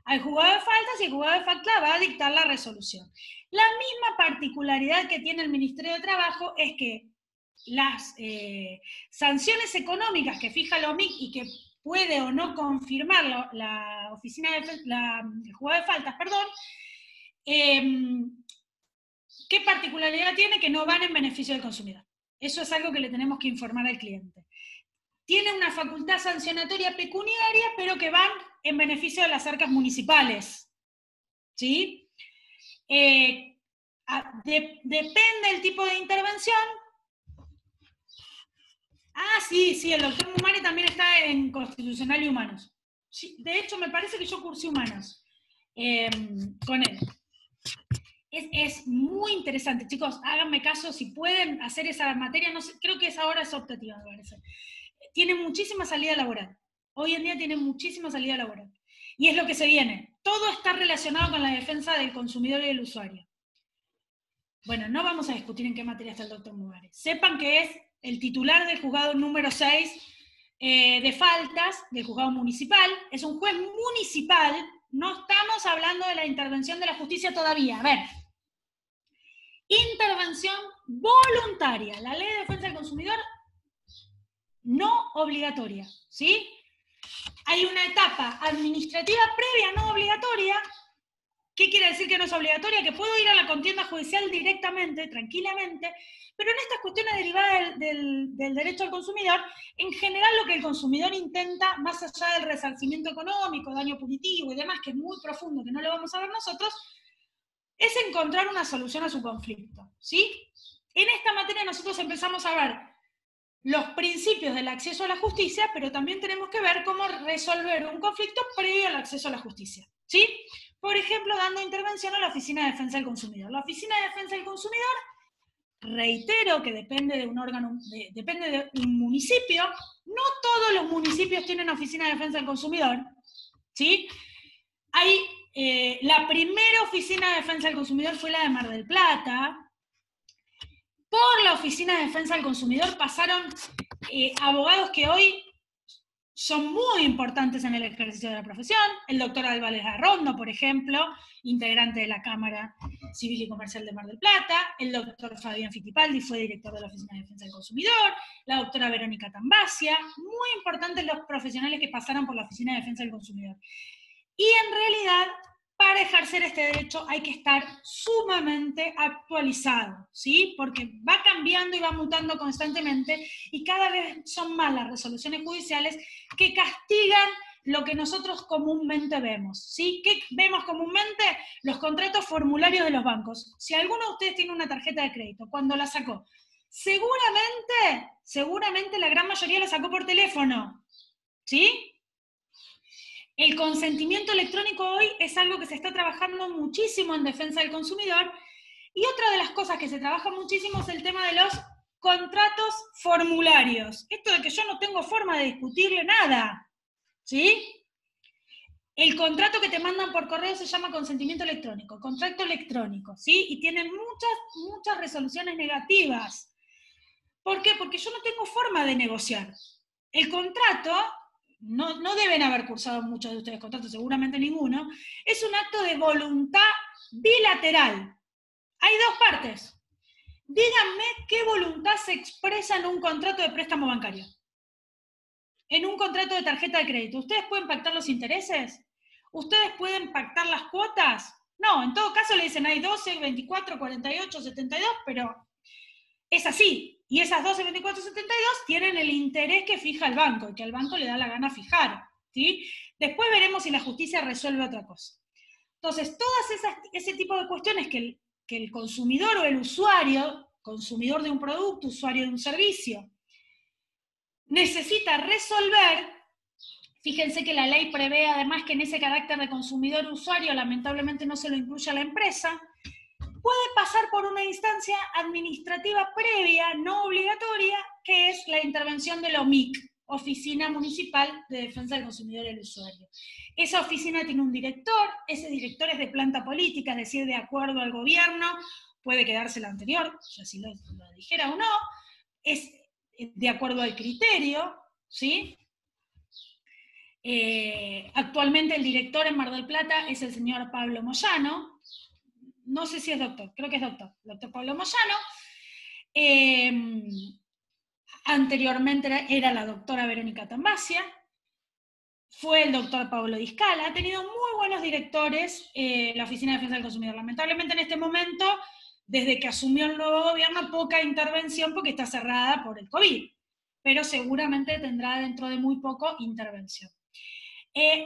al juzgado de faltas y el juzgado de faltas va a dictar la resolución. La misma particularidad que tiene el Ministerio de Trabajo es que las sanciones económicas que fija la OMIC y que puede o no confirmar la Oficina de el juzgado de faltas, perdón, ¿qué particularidad tiene? Que no van en beneficio del consumidor. Eso es algo que le tenemos que informar al cliente. Tiene una facultad sancionatoria pecuniaria, pero que van en beneficio de las arcas municipales. ¿Sí? Depende del tipo de intervención. Sí, el doctor Mumare también está en Constitucional y Humanos. Sí, de hecho, me parece que yo cursé Humanos con él. Es muy interesante, chicos, háganme caso, si pueden hacer esa materia, no sé, creo que esa hora es optativa, me parece. Tiene muchísima salida laboral. Hoy en día tiene muchísima salida laboral. Y es lo que se viene. todo está relacionado con la defensa del consumidor y del usuario. Bueno, no vamos a discutir en qué materia está el doctor Mugares. Sepan que es el titular del juzgado número 6 de faltas del juzgado municipal. Es un juez municipal, no estamos hablando de la intervención de la justicia todavía. A ver, intervención voluntaria. La ley de defensa del consumidor no obligatoria, ¿sí? Hay una etapa administrativa previa no obligatoria. ¿Qué quiere decir que no es obligatoria? Que puedo ir a la contienda judicial directamente, tranquilamente, pero en estas cuestiones derivadas del derecho al consumidor, en general lo que el consumidor intenta, más allá del resarcimiento económico, daño punitivo y demás, que es muy profundo, que no lo vamos a ver nosotros, es encontrar una solución a su conflicto, ¿sí? En esta materia nosotros empezamos a ver los principios del acceso a la justicia, pero también tenemos que ver cómo resolver un conflicto previo al acceso a la justicia, ¿sí? Por ejemplo, dando intervención a la Oficina de Defensa del Consumidor. La Oficina de Defensa del Consumidor, reitero que depende de un órgano, depende de un municipio. No todos los municipios tienen Oficina de Defensa del Consumidor, ¿sí? La primera Oficina de Defensa del Consumidor fue la de Mar del Plata. Por la Oficina de Defensa del Consumidor pasaron abogados que hoy son muy importantes en el ejercicio de la profesión. El doctor Álvarez Arrondo, por ejemplo, integrante de la Cámara Civil y Comercial de Mar del Plata. El doctor Fabián Fittipaldi fue director de la Oficina de Defensa del Consumidor. La doctora Verónica Tambasia. Muy importantes los profesionales que pasaron por la Oficina de Defensa del Consumidor. Y en realidad, para ejercer este derecho hay que estar sumamente actualizado, ¿sí? Porque va cambiando y va mutando constantemente y cada vez son más las resoluciones judiciales que castigan lo que nosotros comúnmente vemos, ¿sí? ¿Qué vemos comúnmente? Los contratos formularios de los bancos. Si alguno de ustedes tiene una tarjeta de crédito, cuando la sacó, seguramente la gran mayoría la sacó por teléfono, ¿sí? El consentimiento electrónico hoy es algo que se está trabajando muchísimo en defensa del consumidor, y otra de las cosas que se trabaja muchísimo es el tema de los contratos formularios. Esto de que yo no tengo forma de discutirle nada, ¿sí? El contrato que te mandan por correo se llama consentimiento electrónico, contrato electrónico, ¿sí? Y tiene muchas resoluciones negativas. ¿Por qué? Porque yo no tengo forma de negociar. El contrato... No deben haber cursado muchos de ustedes contratos, seguramente ninguno, es un acto de voluntad bilateral. Hay dos partes. Díganme qué voluntad se expresa en un contrato de préstamo bancario. En un contrato de tarjeta de crédito. ¿Ustedes pueden pactar los intereses? ¿Ustedes pueden pactar las cuotas? No, en todo caso le dicen hay 12, 24, 48, 72, pero es así. Y esas 12, 24, 72 tienen el interés que fija el banco, y que al banco le da la gana fijar, ¿sí? Después veremos si la justicia resuelve otra cosa. Entonces, todas ese tipo de cuestiones que el consumidor o el usuario, consumidor de un producto, usuario de un servicio, necesita resolver. Fíjense que la ley prevé además que en ese carácter de consumidor-usuario, lamentablemente no se lo incluye a la empresa, puede pasar por una instancia administrativa previa, no obligatoria, que es la intervención de la OMIC, Oficina Municipal de Defensa del Consumidor y del Usuario. Esa oficina tiene un director, ese director es de planta política, es decir, de acuerdo al gobierno, puede quedarse el anterior, ya si lo dijera o no, es de acuerdo al criterio, ¿sí? Actualmente el director en Mar del Plata es el señor Pablo Moyano. No sé si es doctor, creo que es doctor Pablo Moyano. Anteriormente era la doctora Verónica Tambasia, fue el doctor Pablo Di Scala, ha tenido muy buenos directores la Oficina de Defensa del Consumidor. Lamentablemente en este momento, desde que asumió el nuevo gobierno, poca intervención porque está cerrada por el COVID, pero seguramente tendrá dentro de muy poco intervención.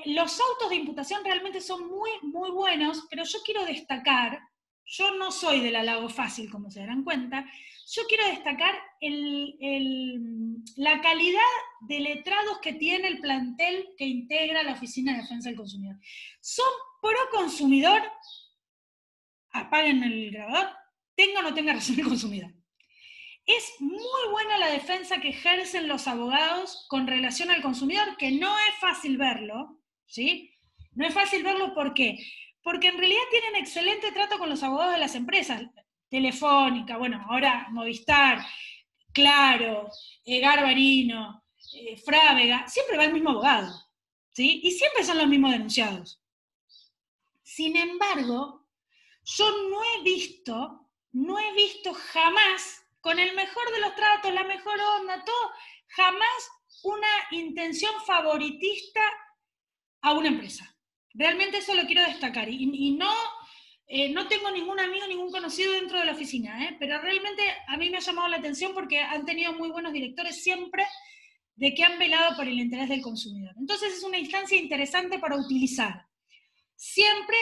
Los autos de imputación realmente son muy buenos, pero yo quiero destacar, yo no soy del halago fácil, como se darán cuenta, yo quiero destacar la calidad de letrados que tiene el plantel que integra la Oficina de Defensa del Consumidor. Son pro consumidor, apaguen el grabador, tenga o no tenga razón el consumidor. Es muy buena la defensa que ejercen los abogados con relación al consumidor, que no es fácil verlo, ¿sí? No es fácil verlo, ¿por qué? Porque en realidad tienen excelente trato con los abogados de las empresas. Telefónica, bueno, ahora Movistar, Claro, Garbarino, Frávega, siempre va el mismo abogado, ¿sí? Y siempre son los mismos denunciados. Sin embargo, yo no he visto jamás, con el mejor de los tratos, la mejor onda, todo, jamás una intención favoritista a una empresa. Realmente eso lo quiero destacar. Y no tengo ningún amigo, ningún conocido dentro de la oficina, pero realmente a mí me ha llamado la atención porque han tenido muy buenos directores siempre de que han velado por el interés del consumidor. Entonces es una instancia interesante para utilizar. Siempre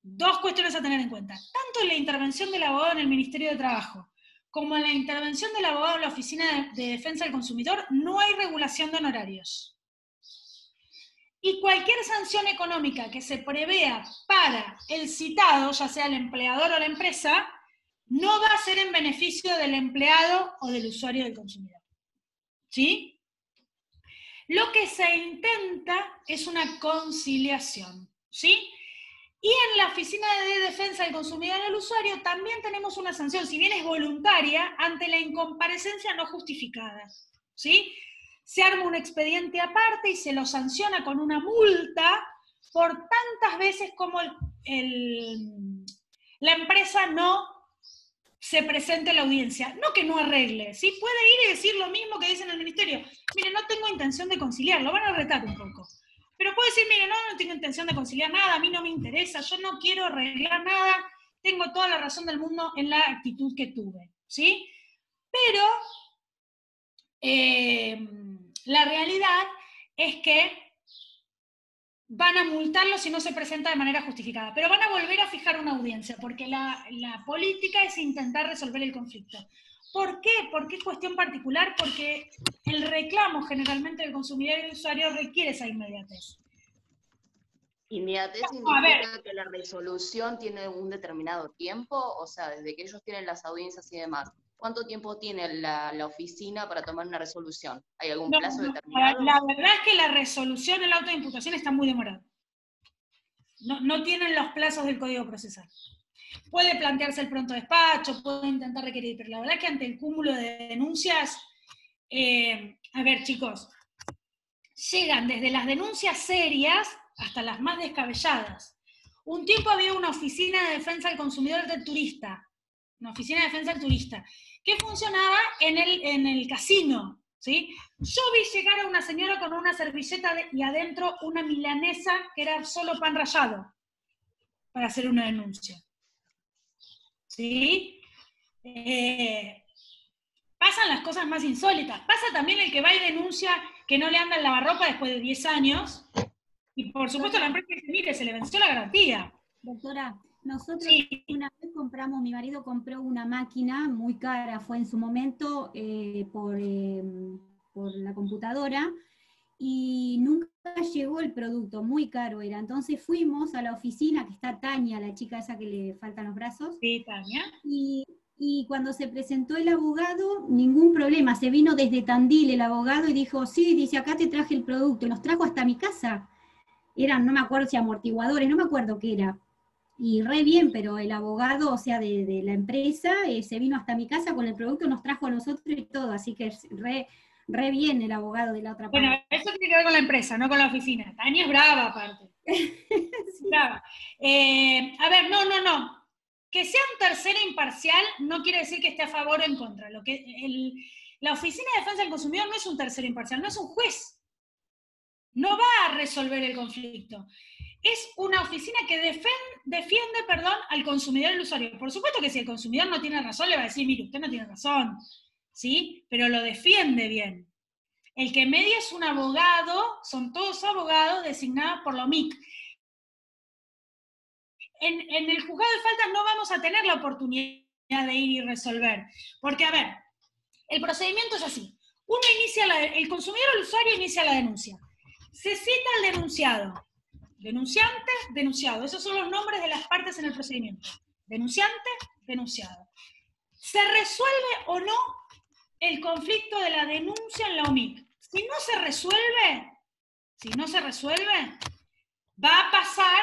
dos cuestiones a tener en cuenta. Tanto en la intervención del abogado en el Ministerio de Trabajo como en la intervención del abogado en la Oficina de Defensa del Consumidor, no hay regulación de honorarios. Y cualquier sanción económica que se prevea para el citado, ya sea el empleador o la empresa, no va a ser en beneficio del empleado o del usuario del consumidor. ¿Sí? Lo que se intenta es una conciliación. ¿Sí? Y en la Oficina de Defensa del Consumidor y del Usuario también tenemos una sanción, si bien es voluntaria, ante la incomparecencia no justificada. ¿Sí? Se arma un expediente aparte y se lo sanciona con una multa por tantas veces como la empresa no se presente a la audiencia. No que no arregle, ¿sí? Puede ir y decir lo mismo que dice en el ministerio. Mire, no tengo intención de conciliar, lo van a retar un poco. Pero puede decir, mire, no tengo intención de conciliar nada, a mí no me interesa, yo no quiero arreglar nada, tengo toda la razón del mundo en la actitud que tuve, ¿sí? Pero la realidad es que van a multarlo si no se presenta de manera justificada, pero van a volver a fijar una audiencia, porque la política es intentar resolver el conflicto. ¿Por qué? ¿Por qué cuestión particular? Porque el reclamo generalmente del consumidor y del usuario requiere esa inmediatez. Inmediatez significa que la resolución tiene un determinado tiempo, o sea, desde que ellos tienen las audiencias y demás. ¿Cuánto tiempo tiene la oficina para tomar una resolución? ¿Hay algún plazo determinado? La verdad es que la resolución en la auto de imputación está muy demorada. No tienen los plazos del Código Procesal. Puede plantearse el pronto despacho, puede intentar requerir, pero la verdad es que ante el cúmulo de denuncias, a ver chicos, llegan desde las denuncias serias hasta las más descabelladas. Un tiempo había una oficina de defensa del consumidor del turista, una oficina de defensa del turista, que funcionaba en el casino, ¿sí? Yo vi llegar a una señora con una servilleta y adentro una milanesa que era solo pan rallado, para hacer una denuncia. ¿Sí? Pasan las cosas más insólitas. Pasa también el que va y denuncia que no le anda el lavarropa después de 10 años, y por supuesto la empresa dice, mire, se le venció la garantía. Doctora, nosotros Sí. una vez mi marido compró una máquina muy cara, fue en su momento por la computadora, y nunca llegó el producto, muy caro era. Entonces fuimos a la oficina, que está Tania, la chica esa que le faltan los brazos. Sí, Tania. Y cuando se presentó el abogado, ningún problema, se vino desde Tandil el abogado y dijo, sí, dice, acá te traje el producto, y nos trajo hasta mi casa. Eran, no me acuerdo si amortiguadores, no me acuerdo qué era. Y re bien, pero el abogado, o sea, de la empresa, se vino hasta mi casa con el producto, nos trajo a nosotros y todo, así que re bien el abogado de la otra parte. Bueno, eso tiene que ver con la empresa, no con la oficina. Tania es brava, aparte. Sí. Brava. A ver, no. Que sea un tercero imparcial no quiere decir que esté a favor o en contra. La Oficina de Defensa del Consumidor no es un tercero imparcial, no es un juez. No va a resolver el conflicto. Es una oficina que defiende al consumidor y al usuario. Por supuesto que si el consumidor no tiene razón, le va a decir, mire, usted no tiene razón, ¿sí? Pero lo defiende bien. El que media es un abogado, son todos abogados designados por la OMIC. En el juzgado de faltas no vamos a tener la oportunidad de ir y resolver. Porque, a ver, el procedimiento es así. El consumidor o el usuario inicia la denuncia. Se cita al denunciado. Denunciante, denunciado. Esos son los nombres de las partes en el procedimiento. Denunciante, denunciado. ¿Se resuelve o no el conflicto de la denuncia en la OMIC? Si no se resuelve, va a pasar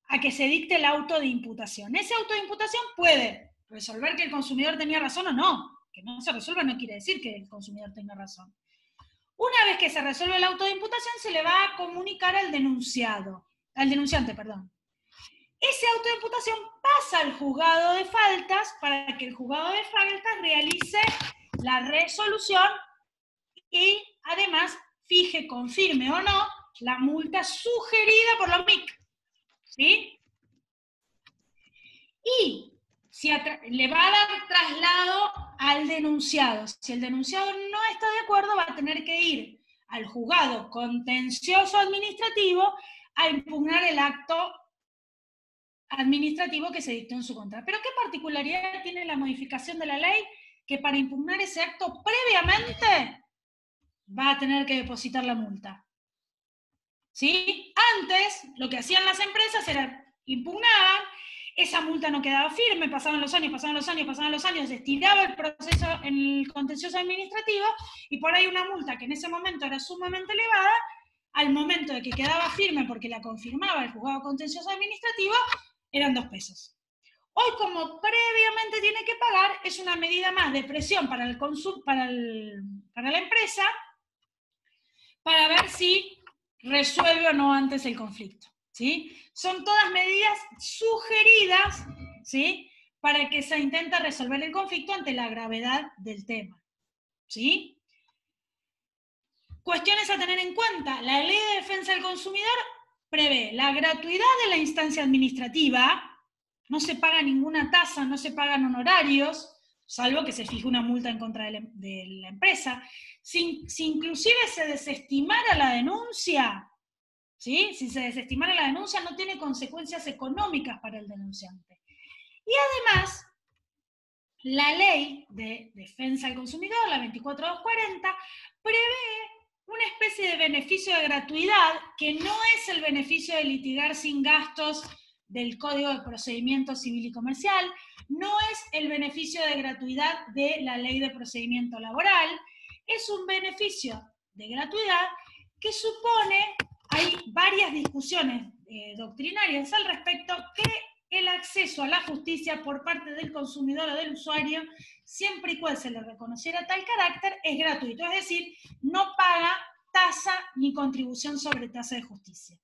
a que se dicte el auto de imputación. Ese auto de imputación puede resolver que el consumidor tenía razón o no. Que no se resuelva no quiere decir que el consumidor tenga razón. Una vez que se resuelve el auto de imputación, se le va a comunicar al denunciante, perdón. Ese auto de imputación pasa al juzgado de faltas para que el juzgado de faltas realice la resolución y además fije, confirme o no, la multa sugerida por la OMIC. ¿Sí? Y si le va a dar traslado al denunciado. Si el denunciado no está de acuerdo, va a tener que ir al juzgado contencioso administrativo a impugnar el acto administrativo que se dictó en su contra. Pero ¿qué particularidad tiene la modificación de la ley? Que para impugnar ese acto previamente va a tener que depositar la multa. ¿Sí? Antes, lo que hacían las empresas era impugnaban, esa multa no quedaba firme, pasaban los años, se estiraba el proceso en el contencioso administrativo, y por ahí una multa que en ese momento era sumamente elevada, al momento de que quedaba firme porque la confirmaba el juzgado contencioso administrativo, eran 2 pesos. Hoy, como previamente tiene que pagar, es una medida más de presión para la empresa, para ver si resuelve o no antes el conflicto. ¿Sí? Son todas medidas sugeridas, ¿sí? Para que se intente resolver el conflicto ante la gravedad del tema. ¿Sí? Cuestiones a tener en cuenta. La Ley de Defensa del Consumidor prevé la gratuidad de la instancia administrativa, no se paga ninguna tasa, no se pagan honorarios, salvo que se fije una multa en contra de la empresa. Si inclusive se desestimara la denuncia, ¿sí? Si se desestimara la denuncia, no tiene consecuencias económicas para el denunciante. Y además, la Ley de Defensa del Consumidor, la 24240, prevé una especie de beneficio de gratuidad que no es el beneficio de litigar sin gastos del Código de Procedimiento Civil y Comercial, no es el beneficio de gratuidad de la Ley de Procedimiento Laboral, es un beneficio de gratuidad que supone, hay varias discusiones doctrinarias al respecto, que el acceso a la justicia por parte del consumidor o del usuario, siempre y cuando se le reconociera tal carácter, es gratuito, es decir, no paga tasa ni contribución sobre tasa de justicia.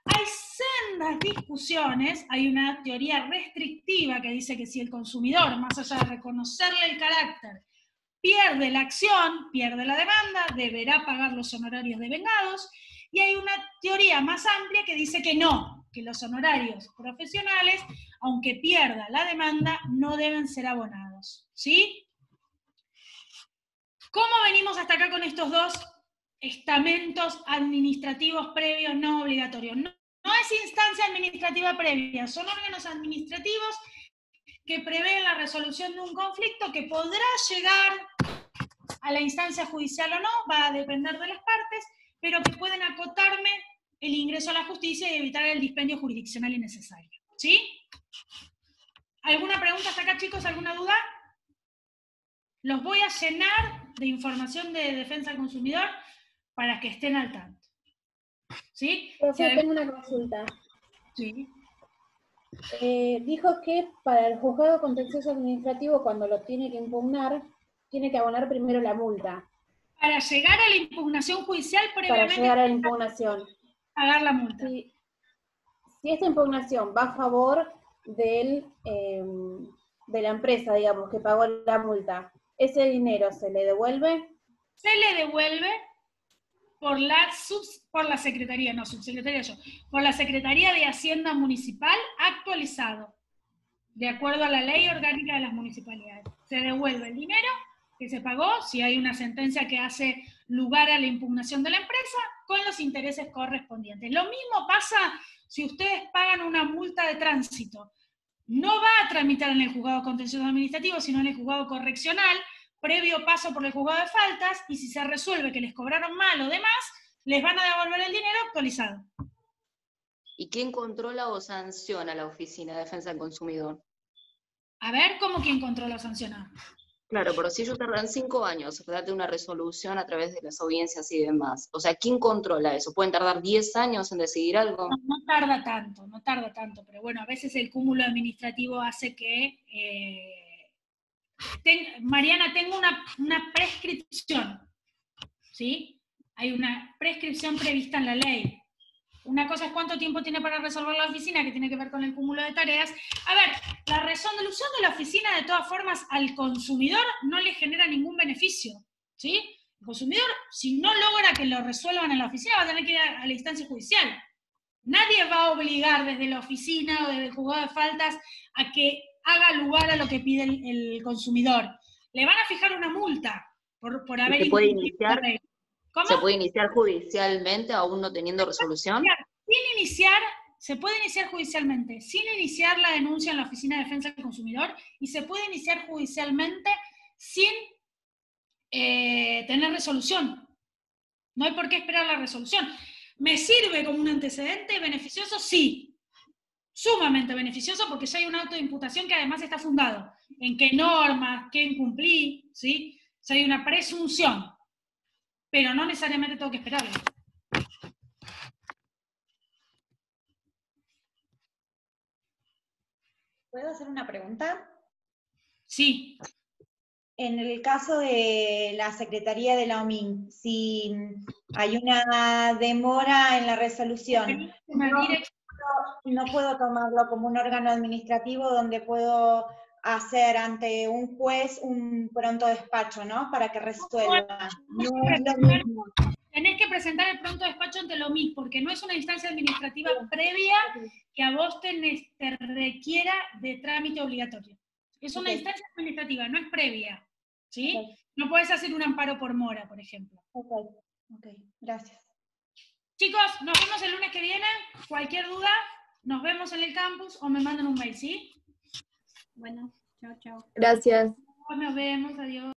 Hay sendas discusiones, hay una teoría restrictiva que dice que si el consumidor, más allá de reconocerle el carácter, pierde la acción, pierde la demanda, deberá pagar los honorarios devengados, y hay una teoría más amplia que dice que no, que los honorarios profesionales, aunque pierda la demanda, no deben ser abonados. ¿Sí? ¿Cómo venimos hasta acá con estos 2 estamentos administrativos previos no obligatorios? No es instancia administrativa previa, son órganos administrativos que prevén la resolución de un conflicto que podrá llegar a la instancia judicial o no, va a depender de las partes, pero que pueden acotarme el ingreso a la justicia y evitar el dispendio jurisdiccional innecesario. ¿Sí? ¿Alguna pregunta hasta acá, chicos? ¿Alguna duda? Los voy a llenar de información de defensa del consumidor para que estén al tanto. ¿Sí? Profe, tengo una consulta. Sí. Dijo que para el juzgado contencioso administrativo, cuando lo tiene que impugnar, tiene que abonar primero la multa. Para llegar a la impugnación judicial, previamente... Para llegar a la impugnación. Pagar la multa. Si esta impugnación va a favor de la empresa, digamos, que pagó la multa, ¿ese dinero se le devuelve? Se le devuelve por la Secretaría, no, subsecretaría yo, por la Secretaría de Hacienda Municipal actualizado, de acuerdo a la Ley Orgánica de las Municipalidades. Se devuelve el dinero que se pagó, si hay una sentencia que hace lugar a la impugnación de la empresa, con los intereses correspondientes. Lo mismo pasa si ustedes pagan una multa de tránsito. No va a tramitar en el juzgado contencioso administrativo, sino en el juzgado correccional, previo paso por el juzgado de faltas, y si se resuelve que les cobraron mal o demás, les van a devolver el dinero actualizado. ¿Y quién controla o sanciona la Oficina de Defensa del Consumidor? A ver, ¿cómo quién controla o sanciona? Claro, pero si ellos tardan 5 años en darte una resolución a través de las audiencias y demás, o sea, ¿quién controla eso? ¿Pueden tardar 10 años en decidir algo? No tarda tanto, pero bueno, a veces el cúmulo administrativo hace que... Mariana, tengo una prescripción, ¿sí? Hay una prescripción prevista en la ley. Una cosa es cuánto tiempo tiene para resolver la oficina, que tiene que ver con el cúmulo de tareas. A ver, la resolución de la oficina, de todas formas, al consumidor no le genera ningún beneficio, ¿sí? El consumidor, si no logra que lo resuelvan en la oficina, va a tener que ir a la instancia judicial. Nadie va a obligar desde la oficina o desde el juzgado de faltas a que haga lugar a lo que pide el consumidor. Le van a fijar una multa por haber incumplido la ley. ¿Cómo? ¿Se puede iniciar judicialmente aún no teniendo resolución? Se puede iniciar judicialmente, sin iniciar la denuncia en la Oficina de Defensa del Consumidor, y se puede iniciar judicialmente sin tener resolución. No hay por qué esperar la resolución. ¿Me sirve como un antecedente beneficioso? Sí. Sumamente beneficioso, porque ya hay un auto de imputación que además está fundado en qué normas, qué incumplí, ¿sí? O sea, hay una presunción, pero no necesariamente tengo que esperarlo. ¿Puedo hacer una pregunta? Sí. En el caso de la Secretaría de la OMIN, si hay una demora en la resolución, no puedo tomarlo como un órgano administrativo donde puedo hacer ante un juez un pronto despacho, ¿no? Para que resuelva. No es lo mismo. Tenés que presentar el pronto despacho ante la OMIN, porque no es una instancia administrativa previa que a vos te requiera de trámite obligatorio. Es una instancia administrativa, no es previa, ¿sí? No podés hacer un amparo por mora, por ejemplo. Ok, gracias. Chicos, nos vemos el lunes que viene. Cualquier duda, nos vemos en el campus o me mandan un mail, ¿sí? Bueno, chao, chao. Gracias. Nos vemos, adiós.